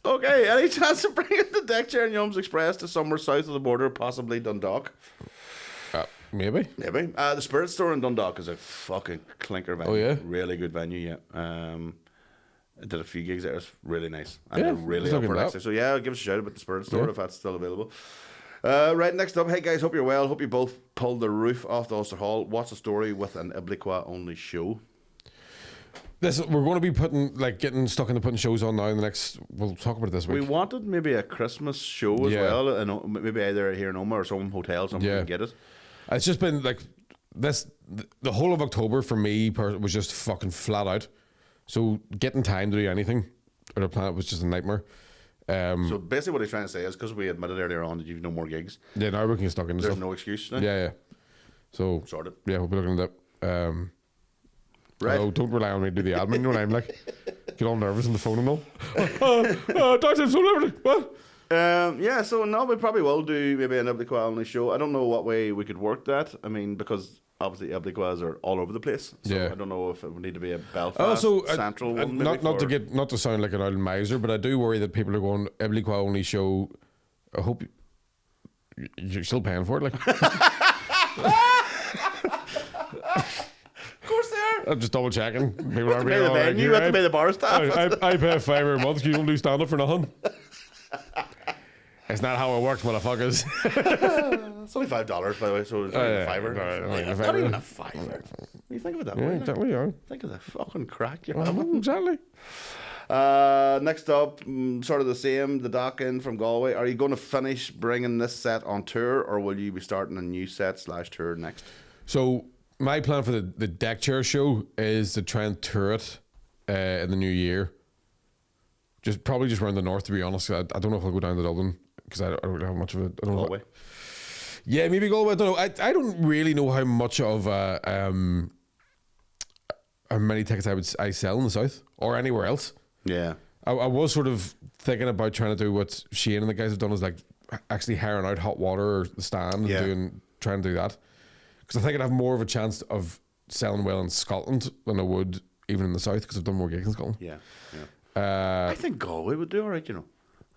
Okay, any chance of bringing the Deckchair and Yumz Express to somewhere south of the border, possibly Dundalk? Maybe. Maybe. The Spirit Store in Dundalk is a fucking clinker venue. Oh, yeah? Really good venue, yeah. I did a few gigs there. It's really nice. And Yeah, they're really let's up look for into next that. year. So yeah, give us a shout about the Spirit Store Yeah. if that's still available. Right, next up. Hey guys, hope you're well. Hope you both pulled the roof off the Ulster Hall. What's the story with an Ibliqua only show? We're going to be getting stuck into putting shows on now in the next. We'll talk about it this We week. wanted maybe a Christmas show as Yeah. well, and maybe either here in Oma or some hotel, somewhere Yeah. we can get it. It's just been like this. The whole of October for me was just fucking flat out. So getting time to do anything or to plan it was just a nightmare. So basically, what he's trying to say is because we admitted earlier on that you've no more gigs, Yeah, now we can get stuck into there's stuff. no excuse now. Yeah. So Sorted. yeah, we'll be looking at that. Right. Although, don't rely on me to do the admin when I'm like get all nervous on the phone and all. Doctor, so liberty. What? Yeah, so no, we probably will do maybe an Ibliqua only show. I don't know what way we could work that. I mean, because obviously Ibliquas are all over the place. So Yeah. I don't know if it would need to be a Belfast Also, central one. Maybe not to sound like an old miser, but I do worry that people are going Ibliqua only show. I hope you're still paying for it. Like Of course they are. I'm just double checking. People You have are to pay being the all like, venue, you "You're have to pay right. the bar staff. I pay $5 a month. You don't do stand up for nothing. It's not how it works, motherfuckers. It's only $5, by the way, so it's only yeah. a fiver. No, Not even a fiver. You think of it that Yeah, way. exactly. Yeah. Think of the fucking crack you're having. Exactly. Next up, sort of the same, the doc in from Galway. Are you going to finish bringing this set on tour, or will you be starting a new set / tour next? So my plan for the Deckchair show is to try and tour it in the new year. Probably just around the north, to be honest. I don't know if I'll go down to Dublin because I don't have much of it. I don't know. Galway. Yeah, maybe Galway. I don't know. I don't really know how much of how many tickets I sell in the south or anywhere else. Yeah. I was sort of thinking about trying to do what Shane and the guys have done, is like actually hiring out hot water or the stand Yeah. and trying to do that, because I think I'd have more of a chance of selling well in Scotland than I would even in the south, because I've done more gigs in Scotland. Yeah. I think Galway would do all right, you know.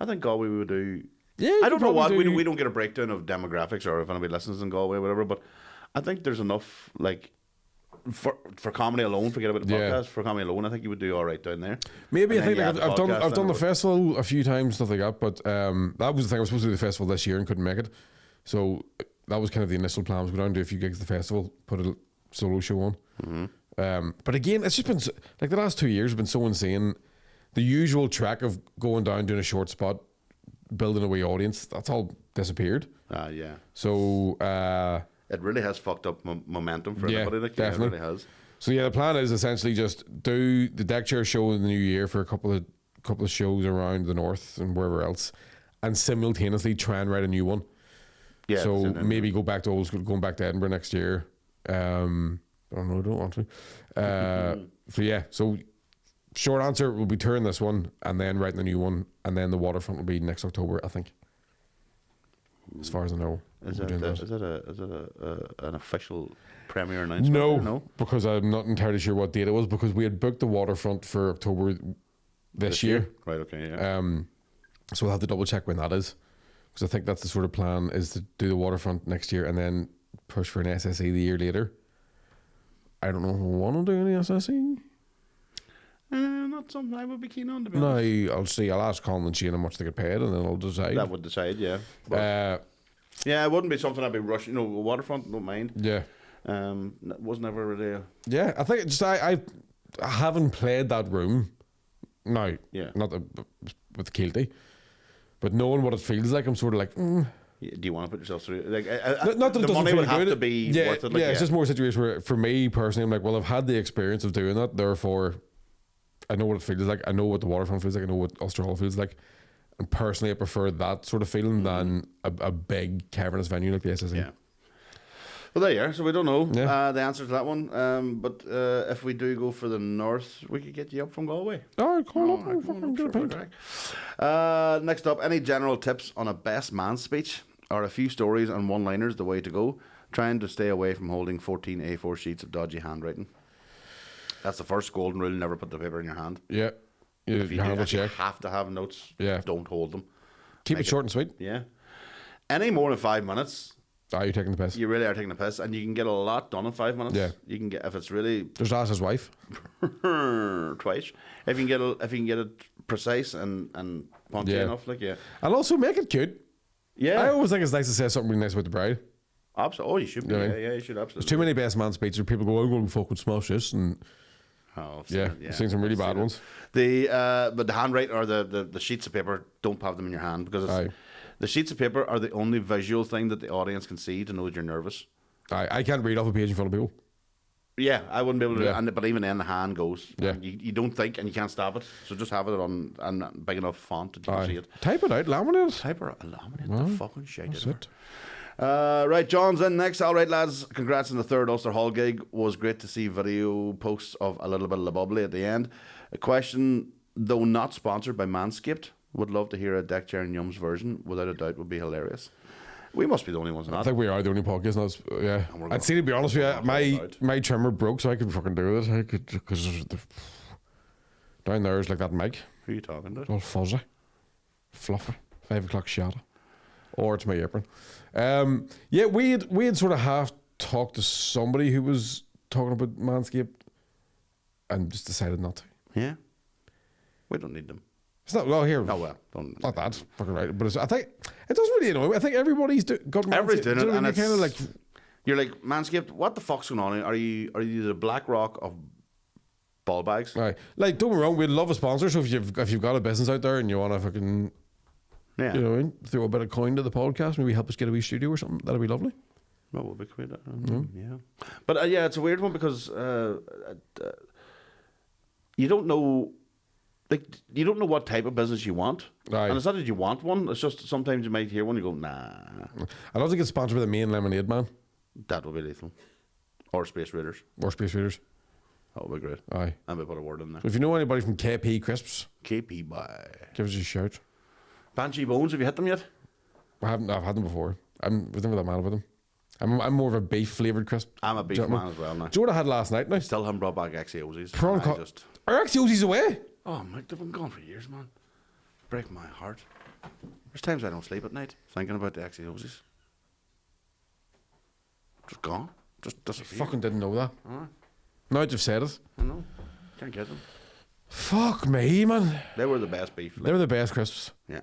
I think Galway would do. Yeah, you I don't could know what probably we don't get a breakdown of demographics or if anybody listens in Galway or whatever, but I think there's enough like for comedy alone. Forget about the Yeah. podcast. For comedy alone, I think you would do all right down there. Maybe And I think then like you add I've the done podcast I've done then the it would- festival a few times, stuff like that. But that was the thing. I was supposed to do the festival this year and couldn't make it. So that was kind of the initial plan, was go down and do a few gigs at the festival, put a solo show on. But again, it's just been like the last 2 years have been so insane. The usual track of going down, doing a short spot, building a wee audience, that's all disappeared. Yeah. So it really has fucked up momentum for everybody. Like, definitely. It really has. So yeah, the plan is essentially just do the Deckchair show in the new year for a couple of shows around the north and wherever else, and simultaneously try and write a new one. Yeah. So maybe go back to old school, going back to Edinburgh next year. I don't know, I don't want to. So yeah, so short answer, we'll be touring this one and then writing the new one, and then the Waterfront will be next October, I think. As far as I know. Is it an official premiere announcement? No, because I'm not entirely sure what date it was, because we had booked the Waterfront for October this year. Right, okay, yeah. So we'll have to double check when that is, because I think that's the sort of plan, is to do the Waterfront next year and then push for an SSE the year later. I don't know if I want to do any SSE. Not something I would be keen on, to be honest. No, I'll see. I'll ask Colin and Shane how much they get paid, and then I'll decide. That would decide, yeah. But, yeah, it wouldn't be something I'd be rushing. You know, Waterfront, don't mind. Yeah. Was never really a... Yeah, I think just I haven't played that room. No, yeah, not with Kilty, but knowing what it feels like, I'm sort of like. Yeah, do you want to put yourself through? Like, not that the money would have to be worth it. Like, it's just more a situation where, for me personally, I'm like, well, I've had the experience of doing that, therefore, I know what it feels like. I know what the Waterfront feels like. I know what Ulster Hall feels like. And personally, I prefer that sort of feeling than a big cavernous venue like the SSE. Yeah. Well, there you are. So we don't know the answer to that one. But if we do go for the north, we could get you up from Galway. Oh, next up, any general tips on a best man speech? Or a few stories and one-liners the way to go? Trying to stay away from holding 14 A4 sheets of dodgy handwriting. That's the first golden rule: never put the paper in your hand. Yeah. If you check. have to have notes, yeah, don't hold them. Keep it short and sweet. Yeah. Any more than 5 minits. You're taking the piss. You really are taking the piss, and you can get a lot done in 5 minutes. Yeah. You can get, if it's really... Just ask his wife. Twice. If you can get it precise and punchy enough, like, yeah. And also make it cute. Yeah. I always think it's nice to say something really nice about the bride. Absolutely. Oh, you should be. You know yeah, you should absolutely. There's too many best man speeches where people go, I'm going to fucking smash this, and I've seen some really bad ones. But the handwriting or the sheets of paper, don't have them in your hand, because the sheets of paper are the only visual thing that the audience can see to know that you're nervous. I can't read off a page in front of people. Yeah, I wouldn't be able to do it, but even then the hand goes. Yeah. You don't think and you can't stop it, so just have it on big enough font that you can see it. Type it out, laminate it. Laminate the fucking shit. That's it. Right, John's in next. All right, lads, congrats on the third Ulster Hall gig. Was great to see video posts of a little bit of the bubbly at the end. A question, though not sponsored by Manscaped, would love to hear a Deckchair and Yumz version. Without a doubt, would be hilarious. We must be the only ones in that. I think we are the only podcast. Yeah, I'd say, to be honest with you, my trimmer broke, so I could fucking do it. I could, because down there is like that mic. Who are you talking to? All fuzzy, fluffy, 5 o'clock shadow, or it's my apron. Yeah, we had sort of half talked to somebody who was talking about Manscaped, and just decided not to. Yeah, we don't need them. It's not well here. Oh well, don't. Not that fucking right, but I think it doesn't really annoy me. I think everybody's got Manscaped. Everybody's doing it, and you're kind of like, you're like, Manscaped. What the fuck's going on? Are you the Black Rock of ball bags? Right, like, don't get me wrong, we'd love a sponsor. So if you've got a business out there and you want to fucking, yeah, you know what I mean, throw a bit of coin to the podcast, maybe help us get a wee studio or something. That'd be lovely. That would be great. Yeah, but yeah, it's a weird one because you don't know. Like, you don't know what type of business you want. Aye. And it's not that you want one, it's just sometimes you might hear one and you go, nah. I'd love to get sponsored by the main lemonade man. That would be lethal. Or Space Raiders. Or Space Raiders. That would be great. Aye. And we put a word in there. So if you know anybody from KP Crisps, KP by. give us a shout. Banshee Bones, have you hit them yet? I've had them before. I was never that mad about them. I'm more of a beef flavoured crisp. I'm a beef man as well now. Do you know what I had last night now? Still haven't brought back XAOZs. Are XAOZs away? Oh, Mike, they've been gone for years, man. Break my heart. There's times I don't sleep at night thinking about the XAOZs. Just gone. Just disappeared. Fucking didn't know that. Now that you've said it. I know. Can't get them. Fuck me, man. They were the best beef. They were the best crisps. Yeah.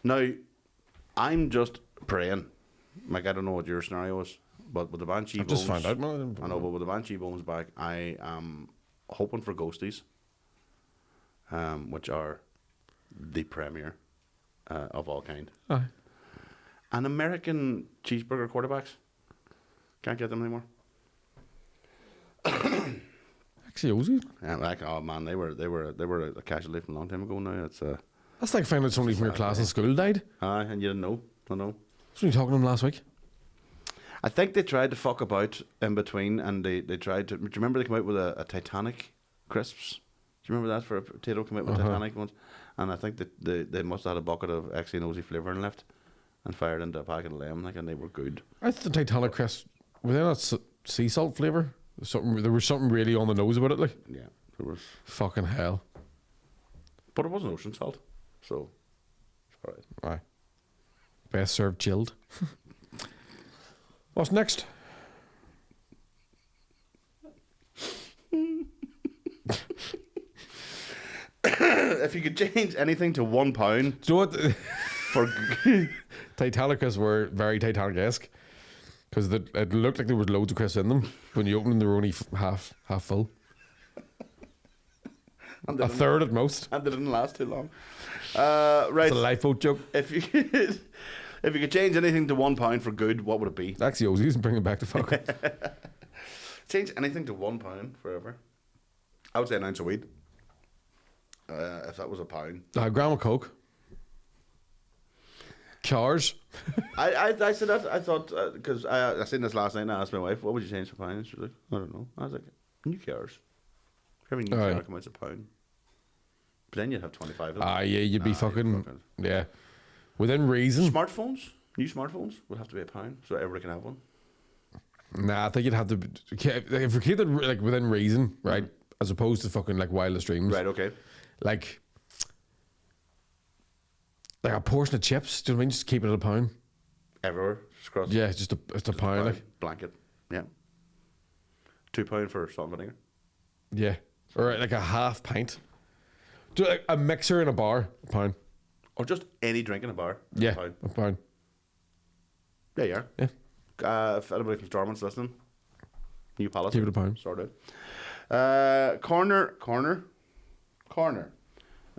Now, I'm just praying. Like, I don't know what your scenario is, but with the band Cheebones... I've just found out, man. I know, but with the band Cheebones back, I am hoping for Ghosties, which are the premier of all kind. Aye. And American cheeseburger quarterbacks. Can't get them anymore. Actually, Ozzy. Yeah, like, oh man, they were a casualty from a long time ago now. It's That's like finding out somebody from your class in school died. and you didn't know. I know. I was only talking to him last week. I think they tried to fuck about in between, and they tried to. Do you remember they came out with a Titanic crisps? Do you remember that for a potato? Came out with Titanic ones, and I think that they must have had a bucket of Exy and Ozzy flavouring left, and fired into a packet of them, like, and they were good. I thought the Titanic crisp, were they not sea salt flavour? There was something really on the nose about it, like. Yeah, there was. Fucking hell. But it wasn't ocean salt, so it's all right. Aye. Best served chilled. What's next? If you could change anything to £1 Do you know what? for Titanic crisps were very Titanic-esque. Because it looked like there was loads of crisps in them. When you opened them, they were only half full. A third at most. and they didn't last too long. Right. It's a lifeboat joke. If you could change anything to £1 for good, what would it be? Actually, Ozzy's and bring it back to fuck. Change anything to £1 forever. I would say an ounce of weed. If that was £1. A gram of coke. Cars. I said that. I thought because I seen this last night and I asked my wife, "What would you change for £1?" And she was like, "I don't know." I was like, "New cars. Every new car comes out £1." But then you'd have 25 of them. Yeah, you'd be fucking yeah. Within reason. Smartphones, new smartphones would have to be £1, so everybody can have one. Nah, I think you'd have to. If we keep it like within reason, right, as opposed to fucking like wildest dreams. Right. Okay. Like a portion of chips. Do you know what I mean? Just keep it at £1. Everywhere, just across. Yeah, it's a pound. Like. Blanket. Yeah. £2 for salt and vinegar. Yeah, or like a half pint. Do like a mixer in a bar, £1. Or just any drink in a bar. Yeah, £1. £1. There you are. Yeah. If anybody from Stormont's listening, new policy. Keep it £1. Sort out. Corner.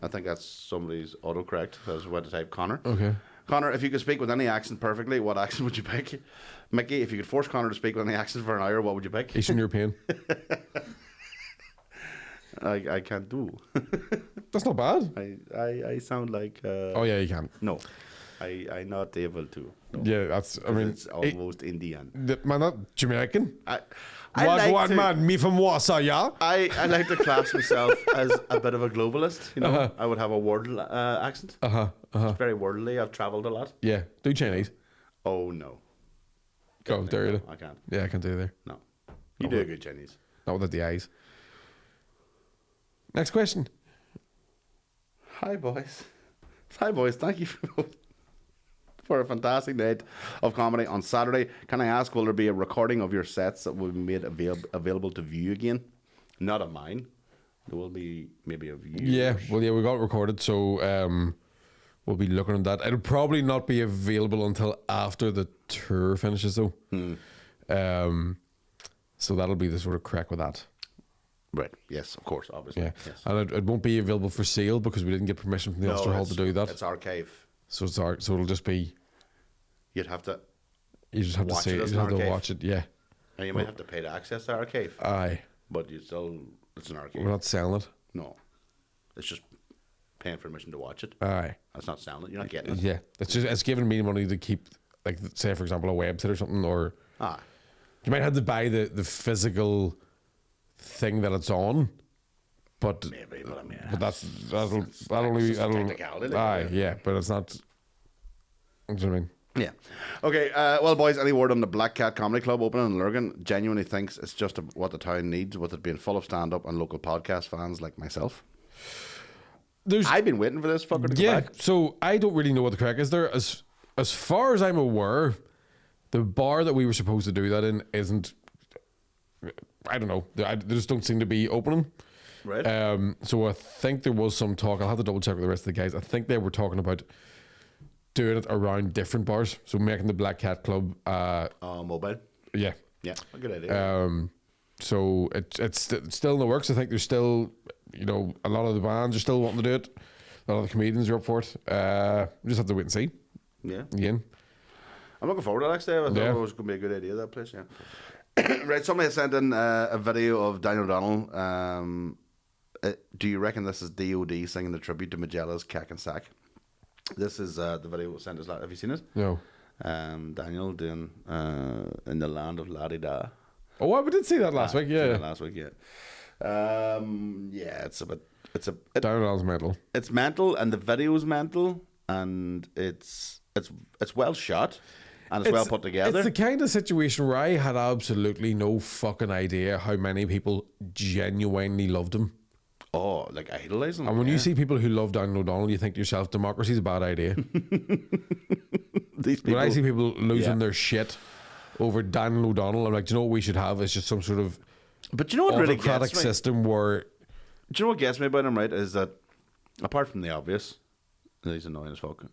I think that's somebody's autocorrect. I was went to type Connor. Okay. Connor, if you could speak with any accent perfectly, what accent would you pick? Mickey, if you could force Connor to speak with any accent for an hour, what would you pick? Eastern European. I can't do. That's not bad. I sound like. Oh yeah, you can. No, I'm not able to. No. Yeah, that's. I mean, it's almost Indian. Man, not Jamaican. I like one to, man, me from Warsaw, yeah. I like to class myself as a bit of a globalist. You know, I would have a world accent. It's very worldly. I've travelled a lot. Yeah, do Chinese. Oh no. Go, there you No, go. I can't. Yeah, I can do there. No. You do a good Chinese. Not without the eyes. Next question. Hi boys. Thank you for a fantastic night of comedy on Saturday. Can I ask, will there be a recording of your sets that will be made available to view again? Not of mine. There will be maybe of yours. Yeah, well, yeah, we got it recorded, so we'll be looking at that. It'll probably not be available until after the tour finishes, though. So that'll be the sort of crack with that. Right. Yes, of course, obviously. Yeah, Yes. and it won't be available for sale because we didn't get permission from the Ulster Hall to do that. It's archive. So so it'll just be. You'd have to. You just have to Watch see it it. You as just an have to archive. watch it. Yeah. And you might have to pay to access the archive. Aye. But you still, it's an archive. We're not selling it. No. It's just paying for admission to watch it. Aye. That's not selling it. You're not getting it. Yeah. It's giving me money to keep, like, say for example, a website or something, or you might have to buy the physical thing that it's on. But Maybe, but I mean, but that'll just a technicality, like, aye, yeah, but it's not. You know what I mean? Yeah. Okay, well, boys, any word on the Black Cat Comedy Club opening in Lurgan? Genuinely thinks it's just what the town needs, with it being full of stand-up and local podcast fans like myself. I've been waiting for this fucker to come back. So I don't really know what the crack is there. As far as I'm aware, the bar that we were supposed to do that in isn't. I don't know. They just don't seem to be opening. Right. So I think there was some talk. I'll have to double check with the rest of the guys. I think they were talking about doing it around different bars. So making the Black Cat Club, Mobile. yeah. Yeah, a good idea. So it's still in the works. I think there's still, a lot of the bands are still wanting to do it. A lot of the comedians are up for it. We just have to wait and see. Yeah. Again. I'm looking forward to that next day. I thought it was going to be a good idea, that place, yeah. Right, somebody sent in a video of Daniel O'Donnell. Do you reckon this is DOD singing the tribute to Magella's Cack and Sack? This is the video was sent us. Have you seen it? No. Daniel doing In the Land of La-Di-Da. Oh, we did see that last week, yeah. Last week, yeah. Yeah, it's a Down O'Donnell's mental. It's mental, and the video's mental, and it's well shot, and it's well put together. It's the kind of situation where I had absolutely no fucking idea how many people genuinely loved him. Oh, like idolizing. And when you see people who love Daniel O'Donnell, you think to yourself, democracy's a bad idea. These people, When I see people losing their shit over Daniel O'Donnell, I'm like, do you know what we should have? It's just some sort of but you know what really autocratic gets me? system where... Do you know what gets me about him, right, is that, apart from the obvious, that he's annoying as fuck,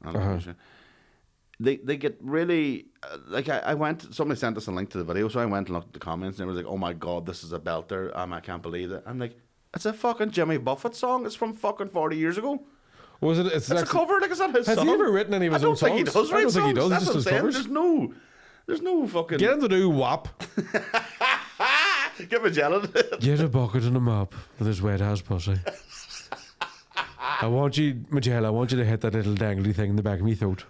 they get really, like, I went, somebody sent us a link to the video, so I went and looked at the comments, and it was like, oh my god, this is a belter, I can't believe it. I'm like, it's a fucking Jimmy Buffett song, it's from fucking 40 years ago. Was it? It's a cover, like, it's not his has song. He ever written any of his own songs? I don't think he does write songs. I don't think he does, That's just what his I'm saying. covers. There's no fucking... Get him to do WAP. Get Magellan. Get a bucket and a mop with his wet ass pussy. I want you to hit that little dangly thing in the back of me throat.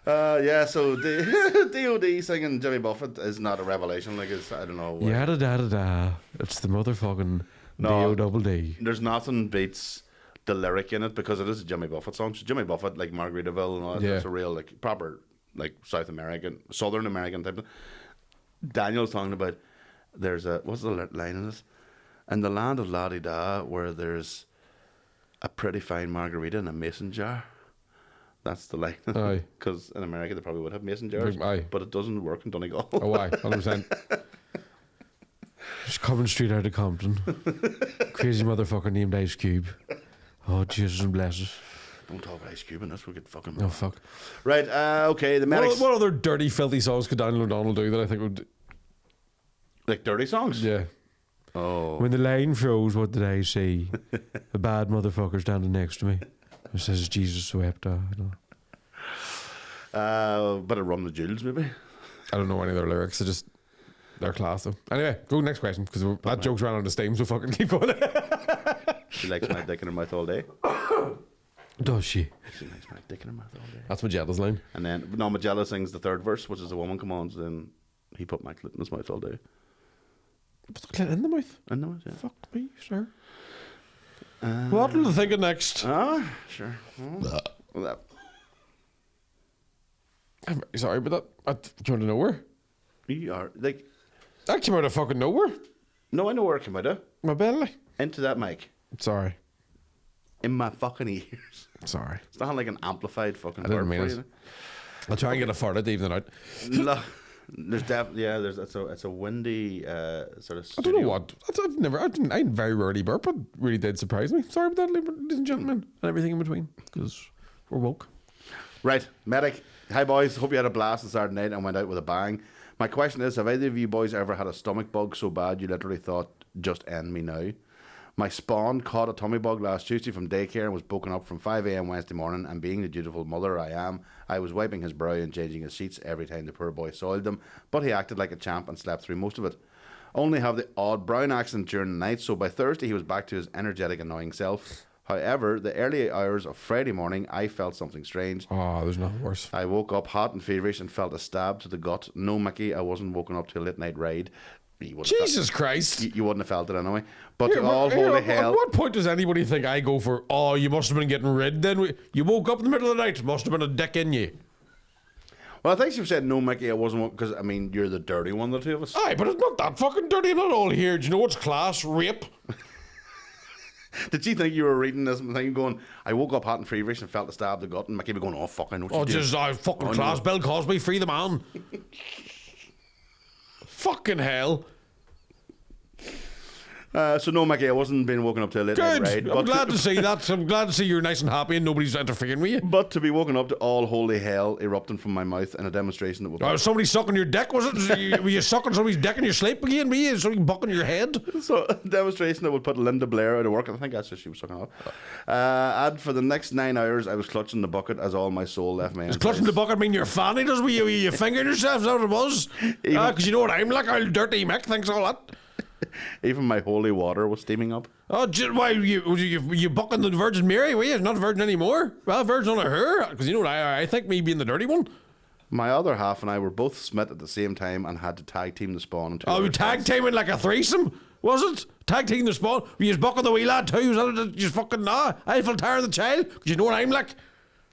Yeah, so DOD singing Jimmy Buffett is not a revelation. Like, it's, I don't know. Yada da da da. It's the motherfucking D-O-double-D. There's nothing beats the lyric in it because it is a Jimmy Buffett song. So Jimmy Buffett, like Margaritaville and all that, it's a real, like, proper, like, South American, Southern American type of... Daniel's talking about, there's a... What's the line in this? In the land of La-Di-Da, where there's a pretty fine margarita in a mason jar. That's the line. Aye. Because in America they probably would have mason jars. Aye. But it doesn't work in Donegal. Oh, aye, 100%. Just coming straight out of Compton. Crazy motherfucker named Ice Cube. Oh, Jesus and bless us. Don't talk about Ice Cube in this, we'll get fucking... Oh, fuck. Right, okay, the medics... What other dirty, filthy songs could Daniel O'Donnell do that I think would... Like dirty songs? Yeah. Oh. When the line froze, what did I see? A bad motherfucker standing next to me. It says Jesus wept. Better Run the Jewels, maybe. I don't know any of their lyrics. They're class though. Anyway, go next question because that joke's ran out of steam. So fucking keep going. She likes my dick in her mouth all day. Does she? She likes my dick in her mouth all day. That's Magella's line. And then Magella sings the third verse, which is a woman commands. Then he put my clit in his mouth all day. Put the clit in the mouth. In the mouth, yeah. Fuck me, sir. What will you think of next? Sure. Well, I'm very sorry, but that came out of nowhere. you are like... That came out of fucking nowhere. No, I know where it came out of. My belly. Into that mic. Sorry. In my fucking ears. Sorry. It's not like an amplified fucking... I didn't burp mean for it. I'll try and get a fart out to even it out. No, there's definitely it's a windy sort of. I don't know what. I very rarely burp. It really did surprise me. Sorry about that, ladies and gentlemen, and everything in between, because we're woke. Right, medic. Hi boys. Hope you had a blast on Saturday night and went out with a bang. My question is: have either of you boys ever had a stomach bug so bad you literally thought, "Just end me now"? My spawn caught a tummy bug last Tuesday from daycare and was woken up from 5 a.m. Wednesday morning, and being the dutiful mother I am, I was wiping his brow and changing his sheets every time the poor boy soiled them, but he acted like a champ and slept through most of it. Only have the odd brown accident during the night, so by Thursday he was back to his energetic, annoying self. However, the early hours of Friday morning, I felt something strange. Oh, there's nothing worse. I woke up hot and feverish and felt a stab to the gut. No, Mickey, I wasn't woken up to a late night ride. Jesus Christ. You wouldn't have felt it anyway. But to all holy hell. At what point does anybody think I go for, oh, you must have been getting rid then? You woke up in the middle of the night. Must have been a dick in you. Well, I think she said, no, Mickey, I wasn't, because, I mean, you're the dirty one, the two of us. Aye, but it's not that fucking dirty. I'm not all here. Do you know what's class? Rape. Did you think you were reading this thing going, I woke up hot and feverish and felt a stab to the gut, and Mickey be going, oh, fuck, I know what you did. Just, fucking class. Bill Cosby, free the man. Fucking hell. So no, Mickey, I wasn't being woken up to a late night Good. ride. I'm glad to see that. I'm glad to see you're nice and happy and nobody's interfering with you. But to be woken up to all holy hell erupting from my mouth in a demonstration that would... Was somebody sucking your dick, was it? Were you sucking somebody's dick in your sleep again? Were you somebody bucking your head? So a demonstration that would put Linda Blair out of work. I think that's what she was sucking off. And for the next 9 hours, I was clutching the bucket as all my soul left me. Does clutching the bucket mean you're fanny? Does you fingering yourself? Is that what it was? Because you know what I'm like. I'll dirty Mick thinks all that. Even my holy water was steaming up. Oh, why you bucking the Virgin Mary? Were you not a virgin anymore? Well, virgin on her. Because you know what I think, me being the dirty one. My other half and I were both smit at the same time and had to tag team the spawn. Oh, tag teaming like a threesome? Was it? Tag teaming the spawn? Were you bucking the wee lad too? Was that just fucking nah? I feel tired of the child. Because you know what I'm like.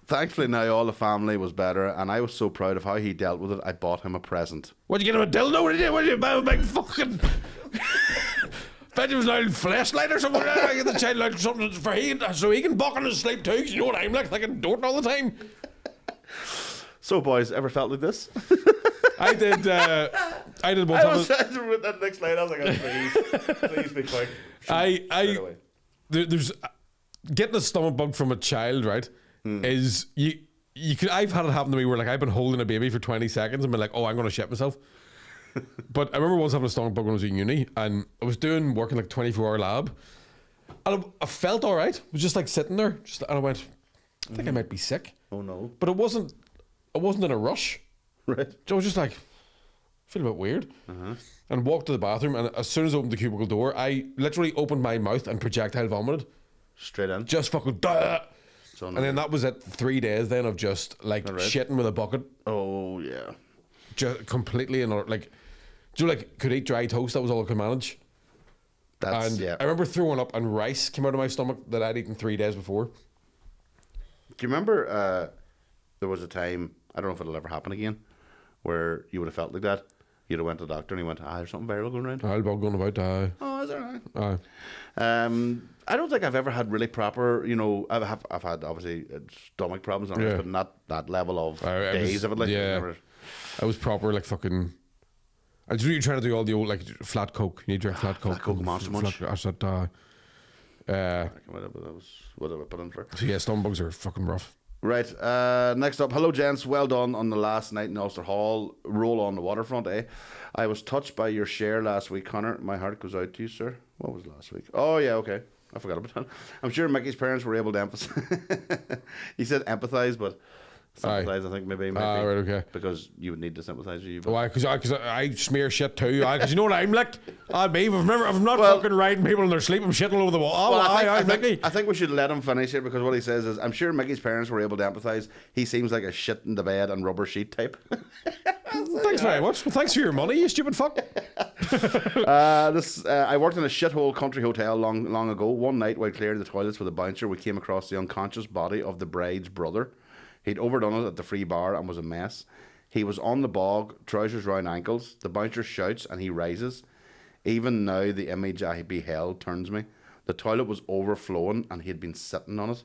Thankfully now all the family was better and I was so proud of how he dealt with it, I bought him a present. What'd you get him a dildo? What did you buy him a big fucking... Bet it was an old flashlight or something. I get the child like something so he can buck in his sleep too. Because you know what I'm like, thinking don't all the time. So boys, ever felt like this? I did one I time. was with that next line. I was like, please be quick. There's getting a stomach bug from a child, right? Is you could. I've had it happen to me where like I've been holding a baby for 20 seconds and been like, oh, I'm gonna shit myself. But I remember once having a stomach bug when I was in uni, and I was working like 24-hour lab, and I felt all right. I was just like sitting there, and I went, I think I might be sick. Oh no! But it wasn't in a rush. Right. So I was just like, I feel a bit weird, and walked to the bathroom. And as soon as I opened the cubicle door, I literally opened my mouth and projectile vomited. Straight in. Just fucking. And then that was it. 3 days then of just like shitting with a bucket. Oh yeah. Just completely and like, do you know, like could eat dry toast? That was all I could manage. That's, and I remember throwing up and rice came out of my stomach that I'd eaten 3 days before. Do you remember there was a time, I don't know if it'll ever happen again, where you would have felt like that? You'd have went to the doctor and he went, there's something viral going around. I'll bug going about. Oh, is there? I don't think I've ever had really proper, I've had obviously stomach problems, but not that level of days of it. Like, yeah. I was proper like fucking. I just you're trying to do all the old like flat coke. You need to drink flat coke. Flat coke, Monster Munch. I said, whatever that was, whatever I put in for. So yeah, stomach bugs are fucking rough. Right. Next up, hello gents. Well done on the last night in Ulster Hall. Roll on the waterfront, eh? I was touched by your share last week, Connor. My heart goes out to you, sir. What was last week? Oh yeah, okay. I forgot about that. I'm sure Mickey's parents were able to emphasize. He said empathise, but sympathise, I think maybe. Right, okay. Because you would need to sympathise with you. Why? Because I smear shit too. Because you know what I'm like. Me. If I'm not fucking riding people in their sleep, I'm shitting all over the wall. I think we should let him finish it because what he says is, I'm sure Mickey's parents were able to empathise. He seems like a shit in the bed and rubber sheet type. Thanks very much. Well, thanks for your money, you stupid fuck. I worked in a shithole country hotel long ago. One night while clearing the toilets with a bouncer, we came across the unconscious body of the bride's brother. He'd overdone it at the free bar and was a mess. He was on the bog, trousers round ankles. The bouncer shouts and he rises. Even now, the image I beheld turns me. The toilet was overflowing and he had been sitting on it.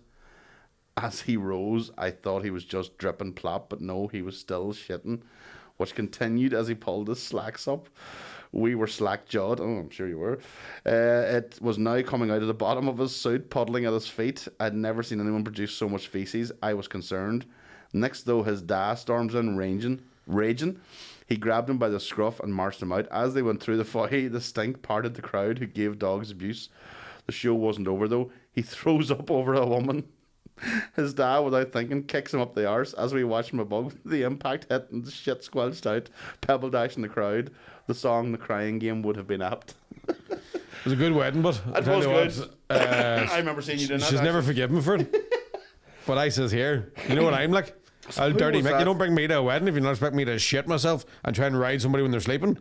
As he rose, I thought he was just dripping plop, but no, he was still shitting, which continued as he pulled his slacks up. We were slack-jawed. Oh, I'm sure you were. It was now coming out of the bottom of his suit, puddling at his feet. I'd never seen anyone produce so much feces. I was concerned. Next, though, his dad storms in, raging. He grabbed him by the scruff and marched him out. As they went through the foyer, the stink parted the crowd who gave dogs abuse. The show wasn't over, though. He throws up over a woman. His dad, without thinking, kicks him up the arse. As we watch from above, the impact hit and the shit squelched out. Pebble dash in the crowd. The song The Crying Game would have been apt. It was a good wedding, but it was good. I remember seeing you doing that. She's never forgiven me for it. But I says here, you know what I'm like? I'll dirty Mick. You don't bring me to a wedding if you don't expect me to shit myself and try and ride somebody when they're sleeping.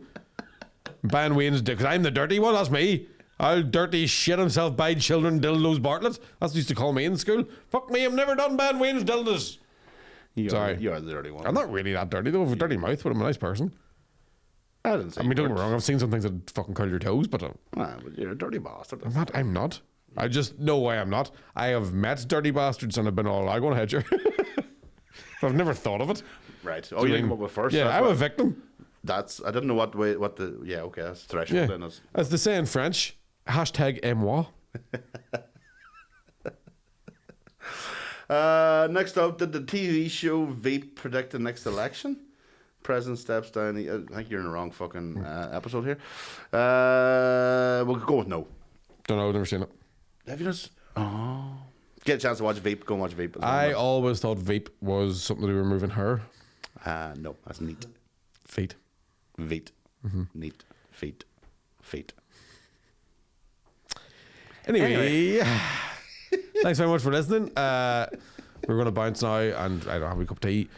Ban Wayne's dick, because I'm the dirty one, that's me. I'll dirty shit himself by children dildos Bartlett. That's what they used to call me in school. Fuck me, I've never done Ban Wayne's dildos. Sorry. You're the dirty one. I'm not really that dirty though. I have a dirty mouth, but I'm a nice person. I didn't say. I mean, don't get me wrong. I've seen some things that fucking curl your toes, but but you're a dirty bastard. I'm not. I just know why I'm not. I have met dirty bastards and I've been all, I'm going to hit you. But I've never thought of it. Right. Oh, you didn't come up with first. Yeah, I'm a victim. I didn't know what the. Yeah, okay, that's threshold. Yeah. As they say in French, Hashtag moi. Next up, did the TV show Veep predict the next election? President steps down. I think you're in the wrong fucking episode here. We'll go with no. Don't know, I've never seen it. Have you just? Oh. Get a chance to watch Veep, go and watch Veep. I always thought Veep was something to do with removing hair. No, that's neat. Feet. Veep. Neat. Feet. Feet. Anyway. Thanks very much for listening. We're going to bounce now, and I don't have a cup of tea.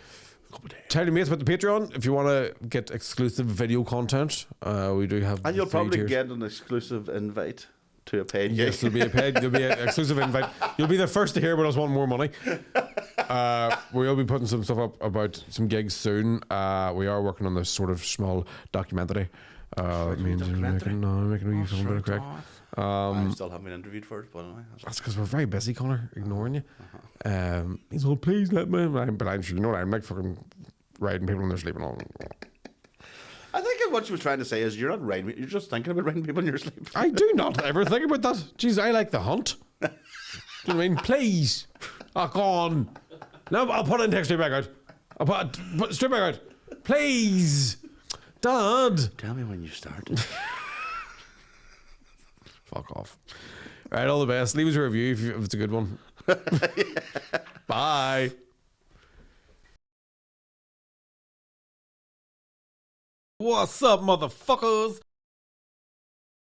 Tell your mates about the Patreon if you want to get exclusive video content. We do have. And you'll probably tiers. get an exclusive invite to a paid gig. Yes, there'll be an exclusive invite. You'll be the first to hear about us wanting more money. We'll be putting some stuff up about some gigs soon. We are working on this sort of small documentary. It means we're making a wee film bit of crack. I still haven't been interviewed for it, but that's because we're very busy, Connor, ignoring you. He's all, please let me. But I'm sure you know what I'm like, fucking riding people when they're sleeping on. I think what she was trying to say is you're not riding. You're just thinking about riding people in your sleep. I do not ever think about that. Jeez, I like the hunt. Do you know what I mean? Please. Oh, go on. No, I'll put it in text straight back out. I'll put straight back out. Please. Dad. Tell me when you start. Fuck off. All right, all the best. Leave us a review if it's a good one. Bye. What's up, motherfuckers?